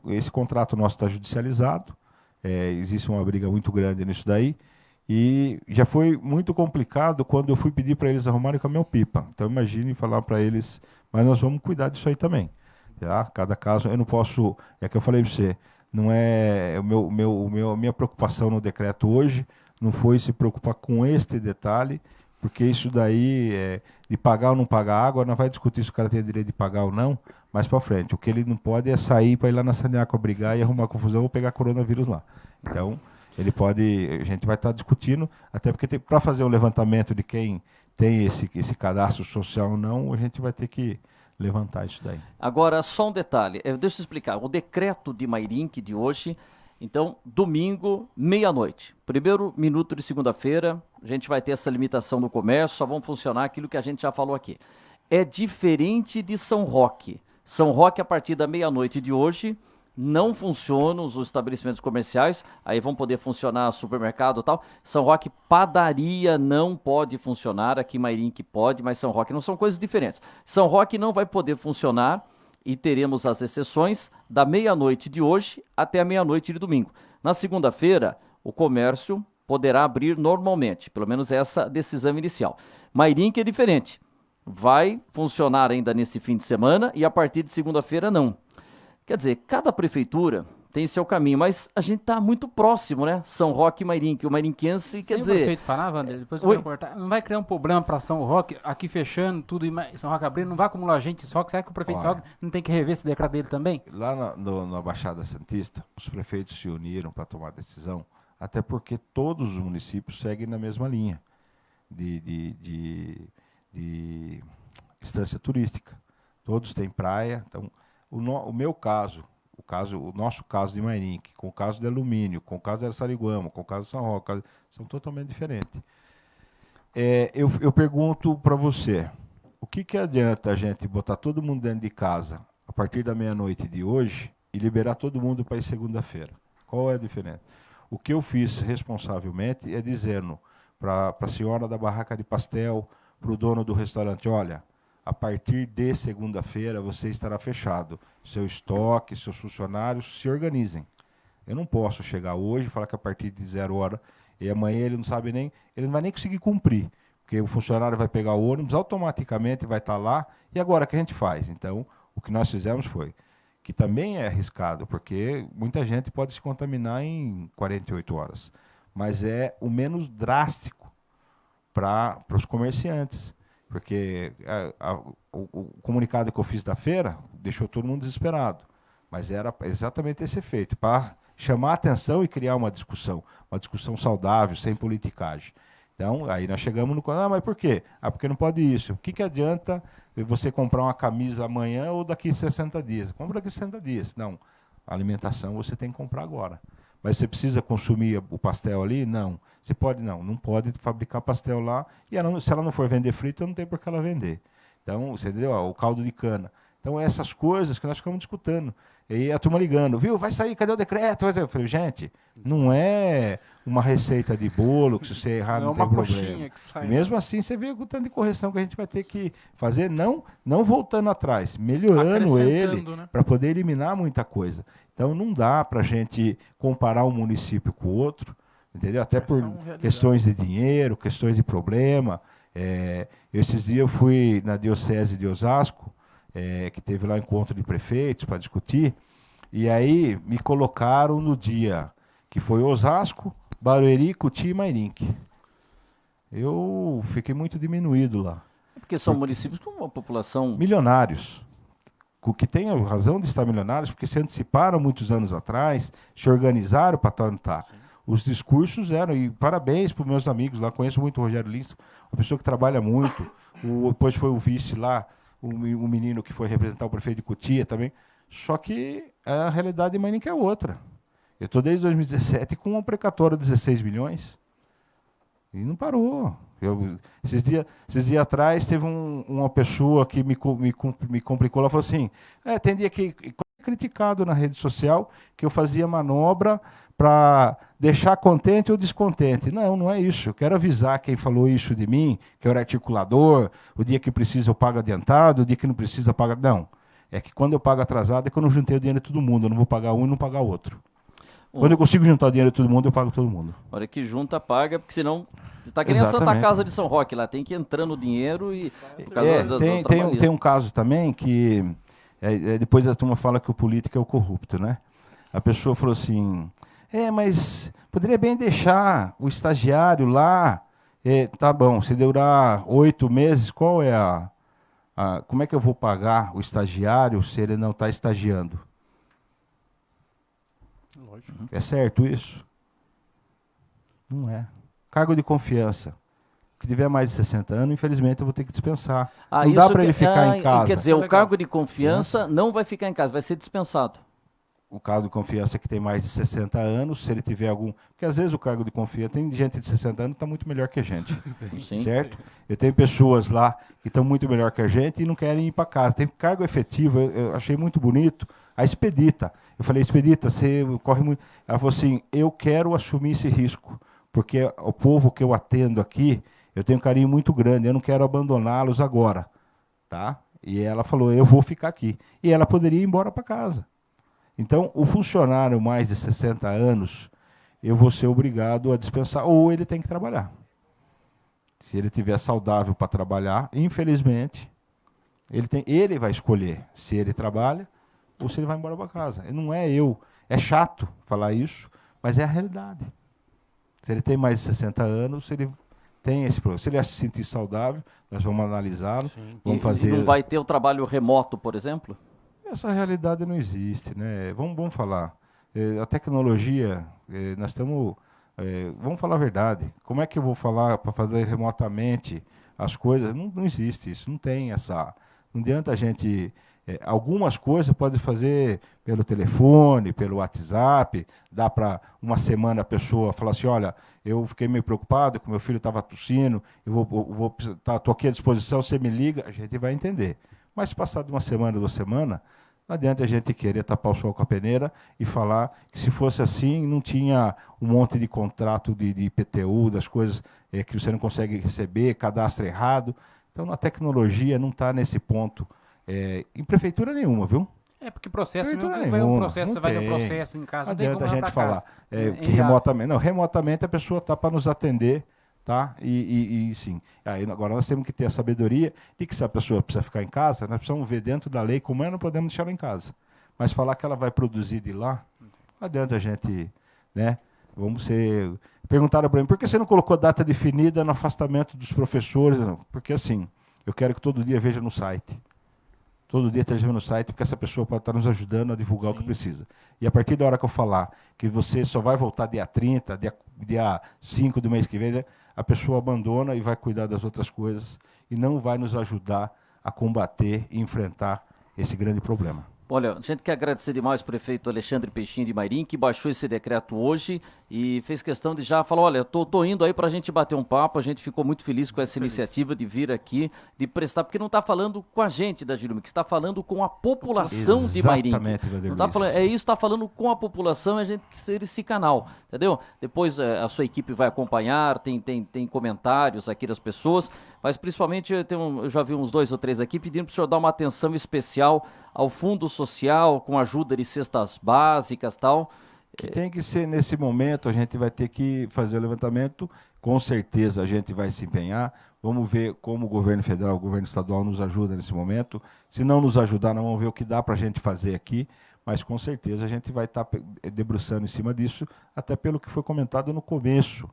esse contrato nosso está judicializado, existe uma briga muito grande nisso daí, e já foi muito complicado quando eu fui pedir para eles arrumarem o caminhão-pipa. Então, imagine falar para eles, mas nós vamos cuidar disso aí também. Tá? Cada caso, eu não posso, é que eu falei para você, não é minha preocupação no decreto hoje não foi se preocupar com este detalhe, porque isso daí de pagar ou não pagar água, não vai discutir se o cara tem direito de pagar ou não, mais para frente. O que ele não pode é sair para ir lá na Saneaqua brigar e arrumar confusão ou pegar coronavírus lá. Então, ele pode, a gente vai estar discutindo, até porque para fazer o levantamento de quem tem esse cadastro social ou não, a gente vai ter que levantar isso daí. Agora, só um detalhe, deixa eu explicar. O decreto de Mairinque de hoje, então, domingo, meia-noite. Primeiro minuto de segunda-feira, a gente vai ter essa limitação no comércio, só vão funcionar aquilo que a gente já falou aqui. É diferente de São Roque. São Roque, a partir da meia-noite de hoje, não funcionam os estabelecimentos comerciais, aí vão poder funcionar supermercado e tal. São Roque, padaria não pode funcionar, aqui Mairinque pode, mas São Roque não, são coisas diferentes. São Roque não vai poder funcionar e teremos as exceções da meia-noite de hoje até a meia-noite de domingo. Na segunda-feira, o comércio poderá abrir normalmente, pelo menos essa decisão inicial. Mairinque é diferente, vai funcionar ainda nesse fim de semana e a partir de segunda-feira não. Quer dizer, cada prefeitura tem seu caminho, mas a gente está muito próximo, né? São Roque e Mairinque. O mairinquense, quer dizer... O prefeito falar, Wander, depois eu vou cortar, não vai criar um problema para São Roque, aqui fechando tudo e São Roque abrindo, não vai acumular gente só, será que o prefeito São Roque não tem que rever esse decreto dele também? Lá na Baixada Santista, os prefeitos se uniram para tomar decisão, até porque todos os municípios seguem na mesma linha de distância turística. Todos têm praia, então... O meu caso, o nosso caso de Mairinque, com o caso de Alumínio, com o caso de Araçariguama, com o caso de São Roque, são totalmente diferentes. Eu pergunto para você, o que adianta a gente botar todo mundo dentro de casa a partir da meia-noite de hoje e liberar todo mundo para ir segunda-feira? Qual é a diferença? O que eu fiz responsavelmente é dizendo para a senhora da barraca de pastel, para o dono do restaurante, olha, a partir de segunda-feira você estará fechado. Seu estoque, seus funcionários se organizem. Eu não posso chegar hoje e falar que a partir de 0 hora e amanhã ele não vai nem conseguir cumprir, porque o funcionário vai pegar o ônibus, automaticamente vai estar lá, e agora o que a gente faz? Então, o que nós fizemos foi, que também é arriscado, porque muita gente pode se contaminar em 48 horas, mas é o menos drástico para os comerciantes. Porque o comunicado que eu fiz da feira deixou todo mundo desesperado. Mas era exatamente esse efeito, para chamar a atenção e criar uma discussão saudável, sem politicagem. Então, aí nós chegamos no... mas por quê? Porque não pode isso. O que adianta você comprar uma camisa amanhã ou daqui 60 dias? Compra daqui 60 dias. Não, a alimentação você tem que comprar agora. Mas você precisa consumir o pastel ali? Não. Você pode? Não pode fabricar pastel lá. E se ela não for vender frito, não tem por que ela vender. Então, você entendeu? O caldo de cana. Então, essas coisas que nós ficamos discutindo. E aí a turma ligando, viu? Vai sair, cadê o decreto? Eu falei, gente, não é uma receita de bolo que se você errar não tem problema. Que sai, E mesmo assim, você vê o tanto de correção que a gente vai ter que fazer, não voltando atrás, melhorando ele, né? para poder eliminar muita coisa. Então, não dá para a gente comparar um município com o outro, entendeu? Até por questões de dinheiro, questões de problema. Esses dias eu fui na Diocese de Osasco, que teve lá encontro de prefeitos para discutir, e aí me colocaram no dia que foi Osasco, Barueri, Cotia e Mairinque. Eu fiquei muito diminuído lá. Porque são municípios com uma população... Milionários. O que tem a razão de estar milionários, porque se anteciparam muitos anos atrás, se organizaram para estar. Os discursos eram, e parabéns para os meus amigos lá, conheço muito o Rogério Lins, uma pessoa que trabalha muito, depois foi o vice lá, o menino que foi representar o prefeito de Cotia também, só que a realidade de Mairinque é outra. Eu estou desde 2017 com uma precatória de 16 milhões, e não parou. Esses dias atrás teve uma pessoa que me complicou, ela falou assim, tem dia que criticado na rede social que eu fazia manobra para deixar contente ou descontente. Não é isso. Eu quero avisar quem falou isso de mim, que eu era articulador, o dia que precisa eu pago adiantado, o dia que não precisa paga... Não. É que quando eu pago atrasado é que eu não juntei o dinheiro de todo mundo. Eu não vou pagar um e não pagar outro. Quando eu consigo juntar o dinheiro de todo mundo, eu pago todo mundo. A hora que junta, paga, porque senão... Está que nem a Santa Casa de São Roque lá, tem que ir entrando o dinheiro e... Tem um caso também que... depois a turma fala que o político é o corrupto, né? A pessoa falou assim... mas poderia bem deixar o estagiário lá. Tá bom, se durar 8 meses, qual é como é que eu vou pagar o estagiário se ele não está estagiando? Lógico. É certo isso? Não é. Cargo de confiança. Que tiver mais de 60 anos, infelizmente eu vou ter que dispensar. Não dá para ele ficar em casa. Quer dizer, o cargo de confiança não vai ficar em casa, vai ser dispensado. O cargo de confiança que tem mais de 60 anos, se ele tiver algum... Porque às vezes o cargo de confiança, tem gente de 60 anos que está muito melhor que a gente. Sim. Certo? Eu tenho pessoas lá que estão muito melhor que a gente e não querem ir para casa. Tem cargo efetivo, eu achei muito bonito. A Expedita. Eu falei, Expedita, você corre muito... Ela falou assim, eu quero assumir esse risco, porque o povo que eu atendo aqui, eu tenho um carinho muito grande, eu não quero abandoná-los agora. Tá? E ela falou, eu vou ficar aqui. E ela poderia ir embora para casa. Então, o funcionário mais de 60 anos, eu vou ser obrigado a dispensar, ou ele tem que trabalhar. Se ele estiver saudável para trabalhar, infelizmente, ele vai escolher se ele trabalha ou se ele vai embora para casa. Não é eu. É chato falar isso, mas é a realidade. Se ele tem mais de 60 anos, se ele tem esse problema. Se ele se sentir saudável, nós vamos analisá-lo. Vamos fazer... E não vai ter o trabalho remoto, por exemplo? Essa realidade não existe, né? Vamos falar. A tecnologia, nós estamos... vamos falar a verdade. Como é que eu vou falar para fazer remotamente as coisas? Não existe isso, não tem essa... Não adianta a gente... algumas coisas pode fazer pelo telefone, pelo WhatsApp, dá para uma semana a pessoa falar assim, olha, eu fiquei meio preocupado, que meu filho estava tossindo, estou aqui à disposição, você me liga, a gente vai entender. Mas passado uma semana, 2 semanas, não adianta a gente querer tapar o sol com a peneira e falar que se fosse assim, não tinha um monte de contrato de IPTU, das coisas que você não consegue receber, cadastro errado. Então, a tecnologia não está nesse ponto em prefeitura nenhuma, viu? Porque processo mesmo, Prefeitura vai um nenhuma, processo, não você vai no tem. processo em casa, Não não tem adianta como a ir gente pra falar casa. que remotamente. Não, remotamente a pessoa está para nos atender, tá? E sim. Aí, agora nós temos que ter a sabedoria de que se a pessoa precisa ficar em casa, nós precisamos ver dentro da lei como não podemos deixar ela em casa. Mas falar que ela vai produzir de lá, não adianta a gente, né? Vamos ser... Perguntaram para mim, por que você não colocou data definida no afastamento dos professores? Não, porque assim, eu quero que todo dia veja no site. Todo dia esteja no site, porque essa pessoa pode estar nos ajudando a divulgar o que precisa. E a partir da hora que eu falar que você só vai voltar dia 30, dia 5 do mês que vem, a pessoa abandona e vai cuidar das outras coisas e não vai nos ajudar a combater e enfrentar esse grande problema. Olha, a gente quer agradecer demais o prefeito Alexandre Peixinho de Mairim, que baixou esse decreto hoje e fez questão de já falar, olha, tô indo aí para a gente bater um papo, a gente ficou muito feliz com essa iniciativa de vir aqui, de prestar, porque não está falando com a gente da Girumix, está falando com a população de Mairim. Exatamente, Vanderlei. Não tá falando, é isso, está falando com a população, a gente que ser esse canal, entendeu? Depois a sua equipe vai acompanhar, tem comentários aqui das pessoas, mas principalmente eu já vi uns 2 ou 3 aqui pedindo para o senhor dar uma atenção especial ao Fundo Social, com ajuda de cestas básicas e tal. Que tem que ser nesse momento, a gente vai ter que fazer o levantamento, com certeza a gente vai se empenhar, vamos ver como o governo federal, o governo estadual nos ajuda nesse momento, se não nos ajudar, nós vamos ver o que dá para a gente fazer aqui, mas com certeza a gente vai estar debruçando em cima disso, até pelo que foi comentado no começo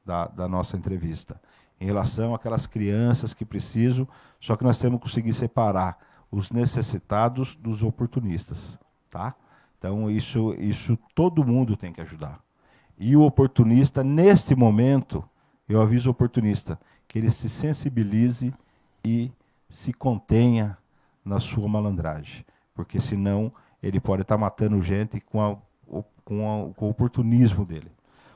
da nossa entrevista, em relação àquelas crianças que precisam, só que nós temos que conseguir separar os necessitados dos oportunistas, tá? Então, isso todo mundo tem que ajudar. E o oportunista, neste momento, eu aviso o oportunista, que ele se sensibilize e se contenha na sua malandragem. Porque senão ele pode estar matando gente com o oportunismo dele.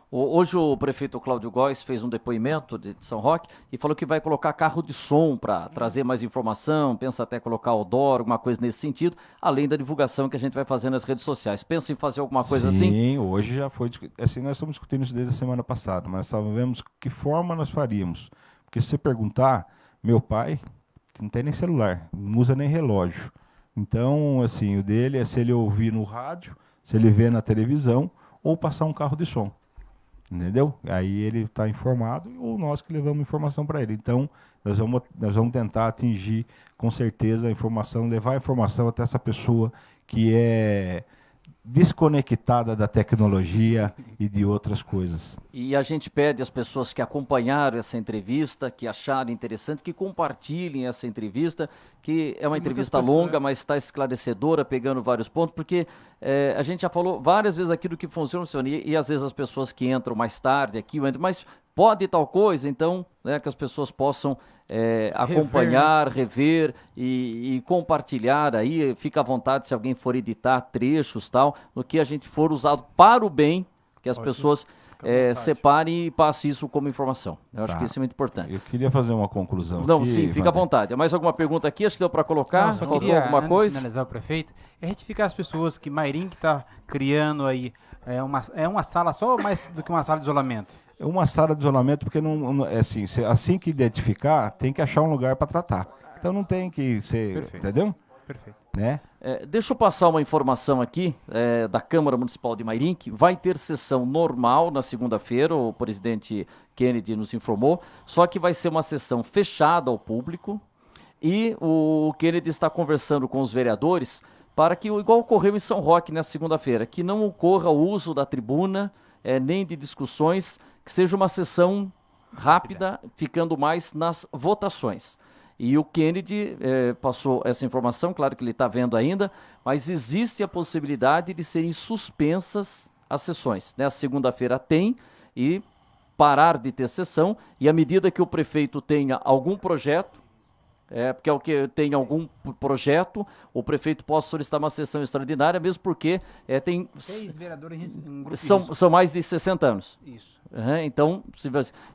Hoje o prefeito Cláudio Góes fez um depoimento de São Roque e falou que vai colocar carro de som para trazer mais informação, pensa até colocar outdoor, alguma coisa nesse sentido, além da divulgação que a gente vai fazer nas redes sociais. Pensa em fazer alguma coisa assim? Sim, hoje já foi. Assim, nós estamos discutindo isso desde a semana passada, mas sabemos que forma nós faríamos. Porque se você perguntar, meu pai não tem nem celular, não usa nem relógio. Então, assim, o dele é se ele ouvir no rádio, se ele ver na televisão, ou passar um carro de som. Entendeu? Aí ele está informado ou nós que levamos informação para ele. Então, nós vamos tentar atingir com certeza a informação, levar a informação até essa pessoa que é desconectada da tecnologia e de outras coisas. E a gente pede às pessoas que acompanharam essa entrevista, que acharam interessante, que compartilhem essa entrevista, que é uma entrevista longa, mas está esclarecedora, pegando vários pontos, porque a gente já falou várias vezes aqui do que funciona, e às vezes as pessoas que entram mais tarde aqui, mas pode tal coisa, então, né, que as pessoas possam acompanhar, rever e compartilhar aí, fica à vontade se alguém for editar trechos tal, no que a gente for usado para o bem, que as pessoas separem e passem isso como informação. Eu acho que isso é muito importante. Eu queria fazer uma conclusão Não, aqui, sim, fica à vontade. Mais alguma pergunta aqui? Acho que deu para colocar. Não, só Faltou queria, alguma antes coisa? de finalizar o prefeito, é retificar as pessoas que Mairim que está criando aí uma sala só ou mais do que uma sala de isolamento? É uma sala de isolamento, porque assim que identificar, tem que achar um lugar para tratar. Então não tem que ser, Perfeito. entendeu? Perfeito. Né? Deixa eu passar uma informação aqui da Câmara Municipal de Mairim, que vai ter sessão normal na segunda-feira, o presidente Kennedy nos informou, só que vai ser uma sessão fechada ao público e o Kennedy está conversando com os vereadores para que, igual ocorreu em São Roque na segunda-feira, que não ocorra o uso da tribuna, nem de discussões, que seja uma sessão rápida, ficando mais nas votações. E o Kennedy passou essa informação, claro que ele está vendo ainda, mas existe a possibilidade de serem suspensas as sessões. Nessa segunda-feira tem, e parar de ter sessão, e à medida que o prefeito tenha algum projeto, porque é o que tem algum projeto, o prefeito pode solicitar uma sessão extraordinária, mesmo porque tem 6 vereadores em grupo. são mais de 60 anos. Isso. Então,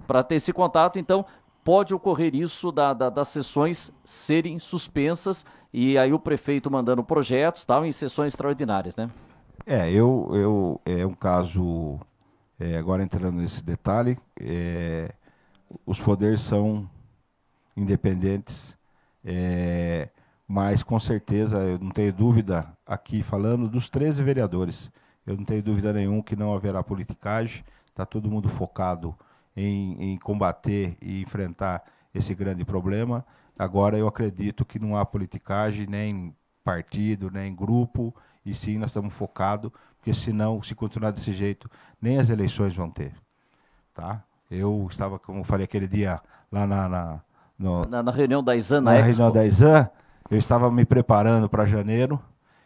para ter esse contato, então, pode ocorrer isso das sessões serem suspensas e aí o prefeito mandando projetos tal, em sessões extraordinárias, né? É um caso, agora entrando nesse detalhe, os poderes são independentes, mas com certeza, eu não tenho dúvida, aqui falando dos 13 vereadores, eu não tenho dúvida nenhuma que não haverá politicagem, está todo mundo focado em combater e enfrentar esse grande problema. Agora eu acredito que não há politicagem, nem partido, nem grupo, e sim nós estamos focados, porque senão, se continuar desse jeito, nem as eleições vão ter. Tá? Eu estava, como eu falei aquele dia, lá na reunião da ISAN, na reunião da ISAN, eu estava me preparando para janeiro,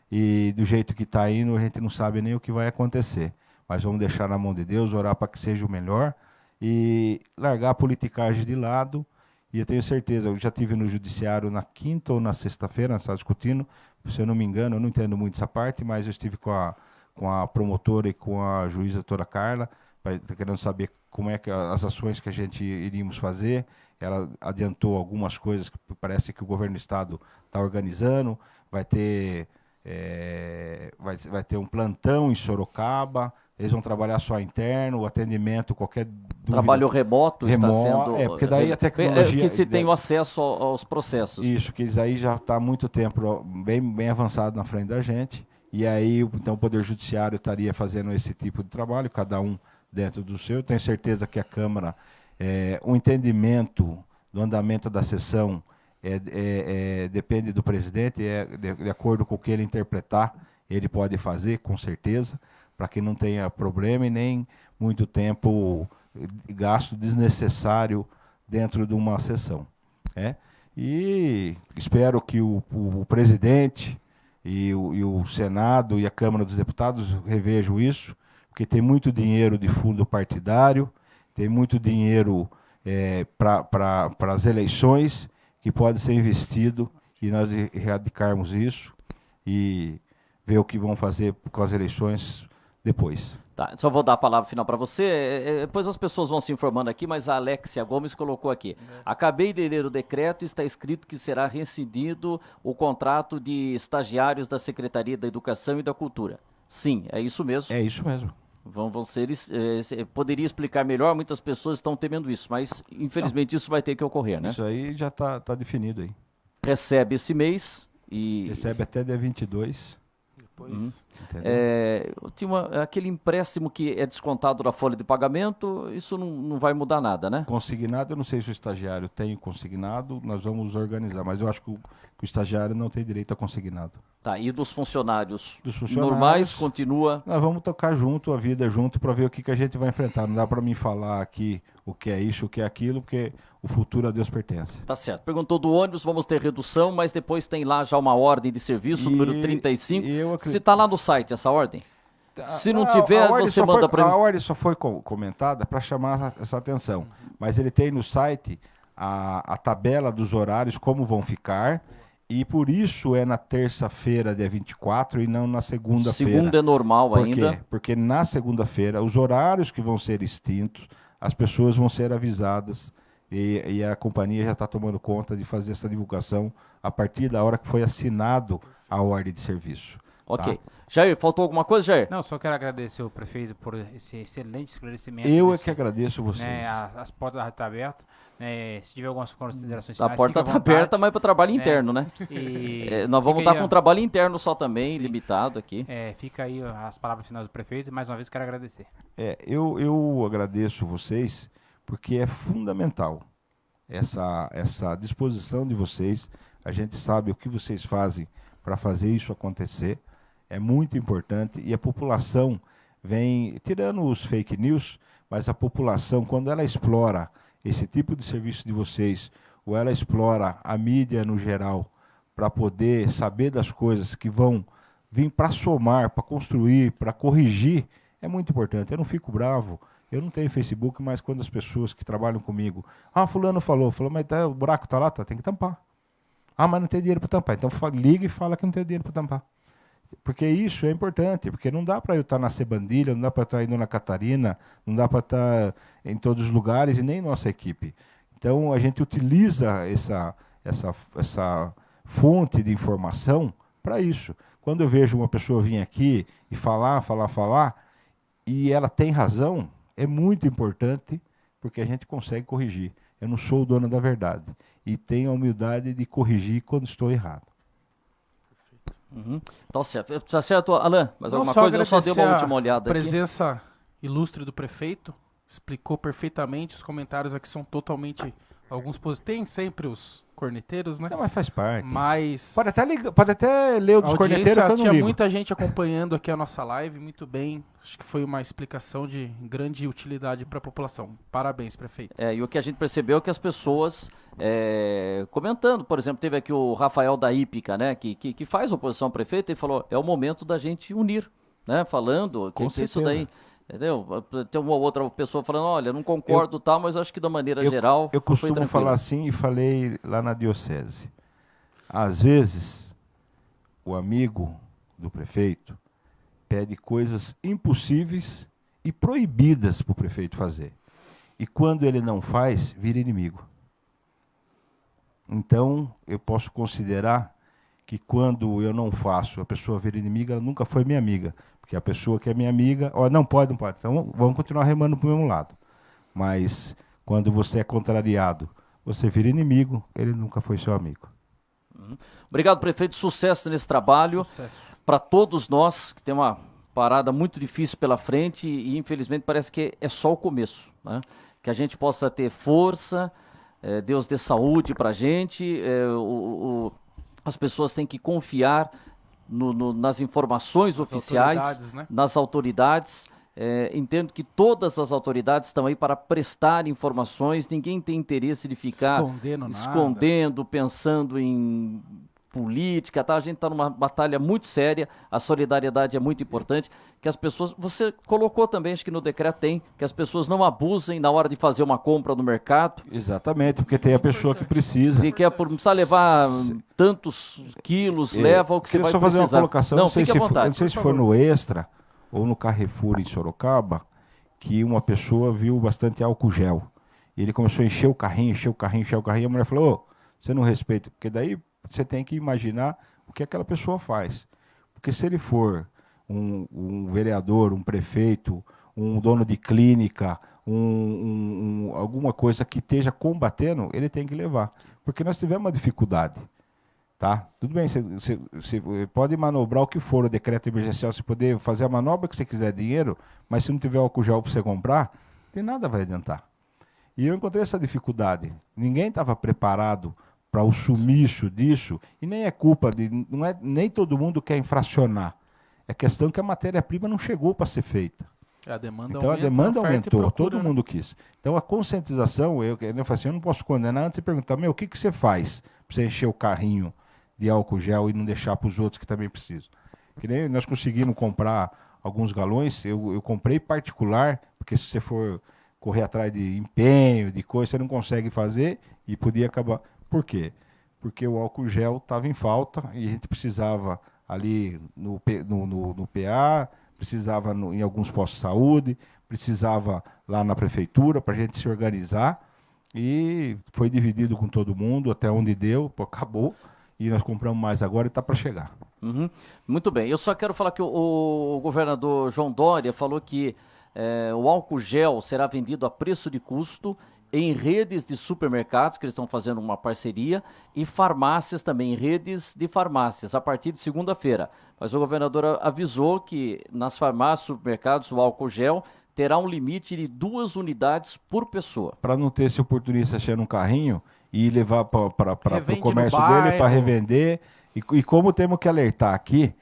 e do jeito que está indo, a gente não sabe nem o que vai acontecer. Mas vamos deixar na mão de Deus, orar para que seja o melhor, e largar a politicagem de lado. E eu tenho certeza, eu já estive no judiciário na quinta ou na sexta-feira, nós estávamos discutindo, Se eu não me engano, eu não entendo muito essa parte, mas eu estive com a promotora e com a juíza doutora Carla, querendo saber como é que as ações que a gente iríamos fazer. Ela adiantou algumas coisas que parece que o governo do estado está organizando. Vai ter um plantão em Sorocaba. Eles vão trabalhar só interno, o atendimento, qualquer dúvida. Trabalho remoto está sendo... porque daí a tecnologia... que se tem o acesso aos processos. Isso, que isso aí já está há muito tempo bem avançado na frente da gente. E aí, então, o Poder Judiciário estaria fazendo esse tipo de trabalho, cada um dentro do seu. Eu tenho certeza que a Câmara, o entendimento do andamento da sessão depende do presidente, de acordo com o que ele interpretar, ele pode fazer, com certeza, para que não tenha problema e nem muito tempo gasto desnecessário dentro de uma sessão. E espero que o presidente e o Senado e a Câmara dos Deputados revejam isso, porque tem muito dinheiro de fundo partidário, tem muito dinheiro para as eleições que pode ser investido e nós erradicarmos isso e ver o que vão fazer com as eleições depois. Tá, só vou dar a palavra final para você, depois as pessoas vão se informando aqui, mas a Alexia Gomes colocou aqui. Acabei de ler o decreto e está escrito que será rescindido o contrato de estagiários da Secretaria da Educação e da Cultura. Sim, é isso mesmo. É isso mesmo. Vão ser, poderia explicar melhor, muitas pessoas estão temendo isso, mas infelizmente isso vai ter que ocorrer, né? Isso aí já está definido aí. Recebe esse mês e... Recebe até dia 22. Tinha aquele empréstimo que é descontado da folha de pagamento, isso não vai mudar nada, né? Consignado, eu não sei se o estagiário tem consignado, nós vamos organizar, mas eu acho que o estagiário não tem direito a consignado. Tá, e dos funcionários normais continua? Nós vamos tocar junto, a vida junto, para ver o que a gente vai enfrentar. Não dá para mim falar aqui o que é isso, o que é aquilo, porque o futuro a Deus pertence. Tá certo. Perguntou do ônibus, vamos ter redução, mas depois tem lá já uma ordem de serviço, número 35. Se está lá no site essa ordem? Se não tiver, você manda para mim. A ordem só foi comentada para chamar essa atenção, mas ele tem no site a tabela dos horários, como vão ficar, e por isso é na terça-feira, dia 24, e não na segunda-feira. Segunda é normal ainda. Por quê? Porque na segunda-feira, os horários que vão ser extintos, as pessoas vão ser avisadas e a companhia já está tomando conta de fazer essa divulgação a partir da hora que foi assinado a ordem de serviço. Ok. Tá? Jair, faltou alguma coisa, Jair? Não, só quero agradecer o prefeito por esse excelente esclarecimento. Eu é que agradeço vocês. As portas da rádio estão abertas. Se tiver algumas considerações finais, a porta está aberta, mas para o trabalho interno, né? Nós vamos estar com um trabalho interno só também, limitado aqui. Fica aí as palavras finais do prefeito e mais uma vez quero agradecer. Eu agradeço vocês porque é fundamental essa disposição de vocês. A gente sabe o que vocês fazem para fazer isso acontecer. É muito importante e a população vem, tirando os fake news, mas a população, quando ela explora esse tipo de serviço de vocês, ou ela explora a mídia no geral, para poder saber das coisas que vão vir para somar, para construir, para corrigir, é muito importante. Eu não fico bravo, eu não tenho Facebook, mas quando as pessoas que trabalham comigo, fulano falou, mas o buraco está lá, tem que tampar. Mas não tem dinheiro para tampar. Então liga e fala que não tem dinheiro para tampar. Porque isso é importante, porque não dá para eu estar na Sebandilha, não dá para estar indo na Catarina, não dá para estar em todos os lugares e nem nossa equipe. Então a gente utiliza essa fonte de informação para isso. Quando eu vejo uma pessoa vir aqui e falar, e ela tem razão, é muito importante, porque a gente consegue corrigir. Eu não sou o dono da verdade. E tenho a humildade de corrigir quando estou errado. Tá certo, Alain? Mas alguma coisa? Eu só dei uma última olhada aqui. A presença ilustre do prefeito, explicou perfeitamente, os comentários aqui são totalmente, alguns positivos. Tem sempre os corneteiros, né? Mas faz parte. Mas pode até ler o dos corneteiros que eu não tinha ligo. Muita gente acompanhando aqui a nossa live, muito bem. Acho que foi uma explicação de grande utilidade para a população. Parabéns, prefeito. E o que a gente percebeu é que as pessoas comentando, por exemplo, teve aqui o Rafael da Hípica, né, que faz oposição ao prefeito, e falou, é o momento da gente unir, né, falando que é isso daí. Entendeu? Tem uma outra pessoa falando, olha, não concordo, mas acho que da maneira geral. Eu costumo falar assim e falei lá na diocese. Às vezes, o amigo do prefeito pede coisas impossíveis e proibidas para o prefeito fazer. E quando ele não faz, vira inimigo. Então, eu posso considerar que quando eu não faço, a pessoa vira inimiga, ela nunca foi minha amiga. Porque a pessoa que é minha amiga, ó, não pode. Então, vamos continuar remando para o mesmo lado. Mas, quando você é contrariado, você vira inimigo, ele nunca foi seu amigo. Obrigado, prefeito. Sucesso nesse trabalho. Para todos nós, que tem uma parada muito difícil pela frente e, infelizmente, parece que é só o começo, né? Que a gente possa ter força, Deus dê saúde para a gente, as pessoas têm que confiar nas informações oficiais, né? Nas autoridades. Entendo que todas as autoridades estão aí para prestar informações, ninguém tem interesse de ficar escondendo, pensando em política, tá? A gente está numa batalha muito séria, a solidariedade é muito importante, que as pessoas, você colocou também, acho que no decreto tem, que as pessoas não abusem na hora de fazer uma compra no mercado. Exatamente, porque tem a pessoa que precisa. Que precisa levar tantos quilos, leva o que você vai precisar. Fazer uma colocação, não fique à vontade. Não sei se for no Extra ou no Carrefour em Sorocaba, que uma pessoa viu bastante álcool gel. E ele começou a encher o carrinho, e a mulher falou, ô, você não respeita, porque daí você tem que imaginar o que aquela pessoa faz. Porque se ele for um vereador, um prefeito, um dono de clínica, alguma coisa que esteja combatendo, ele tem que levar. Porque nós tivemos uma dificuldade. Tá? Tudo bem, você pode manobrar o que for, o decreto emergencial, você poder fazer a manobra que você quiser, dinheiro, mas se não tiver álcool gel para você comprar, de nada vai adiantar. E eu encontrei essa dificuldade. Ninguém estava preparado para o sumiço disso, e nem é culpa nem todo mundo quer infracionar. É questão que a matéria-prima não chegou para ser feita. A demanda então a demanda aumentou, todo mundo quis. Então a conscientização, eu falei assim, eu não posso condenar antes de perguntar, o que você faz para você encher o carrinho de álcool gel e não deixar para os outros que também precisam? Que nem nós conseguimos comprar alguns galões, eu comprei particular, porque se você for correr atrás de empenho, de coisa, você não consegue fazer e podia acabar. Por quê? Porque o álcool gel estava em falta e a gente precisava ali no PA, precisava em alguns postos de saúde, precisava lá na prefeitura para a gente se organizar e foi dividido com todo mundo até onde deu, acabou e nós compramos mais agora e está para chegar. Uhum. Muito bem, eu só quero falar que o governador João Dória falou que o álcool gel será vendido a preço de custo em redes de supermercados, que eles estão fazendo uma parceria, e farmácias também, redes de farmácias, a partir de segunda-feira. Mas o governador avisou que nas farmácias, supermercados, o álcool gel terá um limite de 2 unidades por pessoa. Para não ter esse oportunista achando um carrinho e levar para o comércio dele para revender. E como temos que alertar aqui,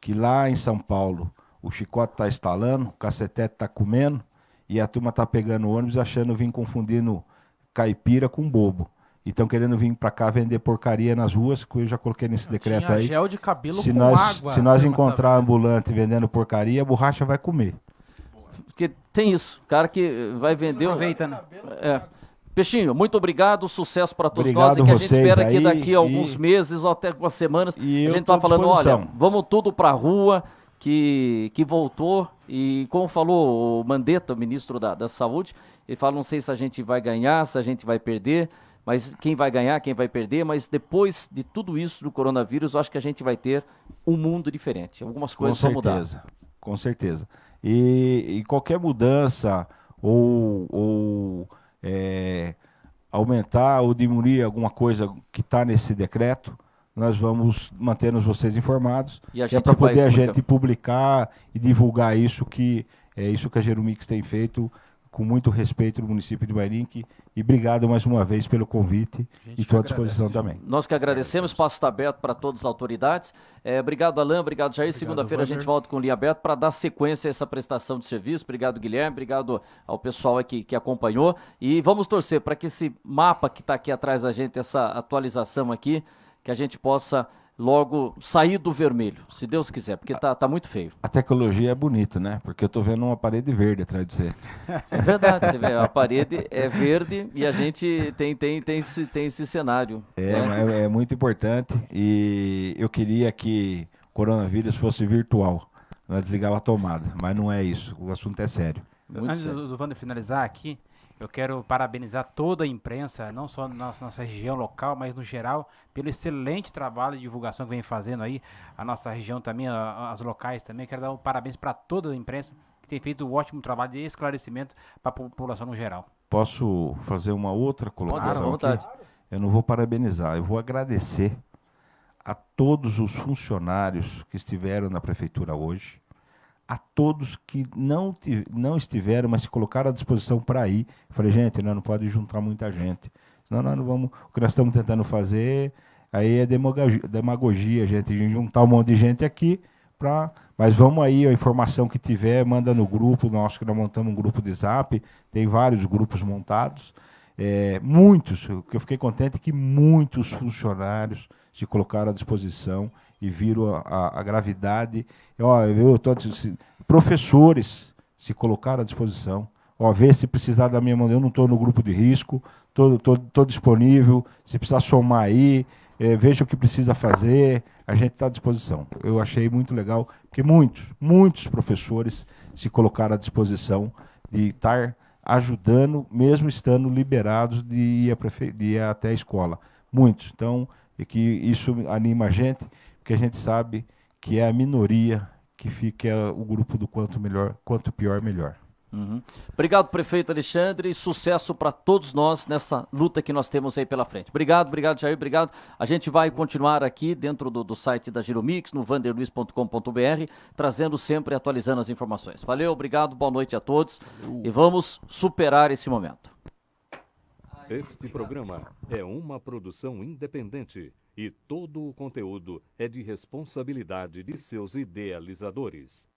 que lá em São Paulo o chicote está instalando, o cacetete está comendo, e a turma está pegando ônibus achando vir confundindo caipira com bobo. E estão querendo vir para cá vender porcaria nas ruas, que eu já coloquei nesse decreto aí. Gel de cabelo se com nós, água. Se nós encontrar ambulante vendendo porcaria, a borracha vai comer. Porque tem isso, cara que vai vender... Aproveita, né? Peixinho, muito obrigado, sucesso para todos obrigado nós, e que a gente espera aí, que daqui a alguns meses ou até algumas semanas, a gente tá vai falando, olha, vamos tudo para a rua, que voltou, e como falou o Mandetta, o ministro da Saúde, ele fala, não sei se a gente vai ganhar, se a gente vai perder, mas quem vai ganhar, quem vai perder, mas depois de tudo isso do coronavírus, eu acho que a gente vai ter um mundo diferente, algumas coisas vão mudar. Com certeza. E qualquer mudança ou aumentar ou diminuir alguma coisa que está nesse decreto, nós vamos mantendo vocês informados, que é para poder a gente publicar e divulgar isso, que é isso que a Gerumix tem feito com muito respeito no município de Mairink. E obrigado mais uma vez pelo convite e estou à disposição também. Nós que agradecemos, o espaço está aberto para todas as autoridades. Obrigado, Alain, obrigado, Jair. Segunda-feira a gente volta com o Linha Aberto para dar sequência a essa prestação de serviço. Obrigado, Guilherme, obrigado ao pessoal aqui que acompanhou. E vamos torcer para que esse mapa que está aqui atrás da gente, essa atualização aqui, que a gente possa logo sair do vermelho, se Deus quiser, porque tá muito feio. A tecnologia é bonita, né? Porque eu tô vendo uma parede verde atrás de você. É verdade, você vê, a parede é verde e a gente tem esse cenário. É muito importante e eu queria que o coronavírus fosse virtual. Nós desligava a tomada, mas não é isso. O assunto é sério. Muito Antes sério. do Wander finalizar aqui, eu quero parabenizar toda a imprensa, não só na nossa região local, mas no geral, pelo excelente trabalho de divulgação que vem fazendo aí, a nossa região também, as locais também. Quero dar um parabéns para toda a imprensa que tem feito um ótimo trabalho de esclarecimento para a população no geral. Posso fazer uma outra Pode, à colocação aqui? vontade. Eu não vou parabenizar, eu vou agradecer a todos os funcionários que estiveram na prefeitura hoje, a todos que não estiveram, mas se colocaram à disposição para ir. Eu falei, gente, nós não pode juntar muita gente. Senão nós não vamos. O que nós estamos tentando fazer aí é demagogia, gente, juntar um monte de gente aqui para. Mas vamos aí, a informação que tiver, manda no grupo nosso, que nós montamos um grupo de Zap, tem vários grupos montados. Muitos, o que eu fiquei contente é que muitos funcionários se colocaram à disposição e viram a gravidade. Professores se colocaram à disposição. Vê se precisar da minha mão, eu não estou no grupo de risco, estou disponível, se precisar somar aí, veja o que precisa fazer, a gente está à disposição. Eu achei muito legal, porque muitos professores se colocaram à disposição de estar ajudando, mesmo estando liberados de ir até a escola. Muitos. Então, que isso anima a gente, porque a gente sabe que é a minoria que fica o grupo do quanto pior, melhor. Uhum. Obrigado, prefeito Alexandre, e sucesso para todos nós nessa luta que nós temos aí pela frente. Obrigado, Jair, obrigado. A gente vai continuar aqui dentro do site da Giromix, no vanderluiz.com.br, trazendo sempre, atualizando as informações. Valeu, obrigado, boa noite a todos e vamos superar esse momento. Este programa é uma produção independente e todo o conteúdo é de responsabilidade de seus idealizadores.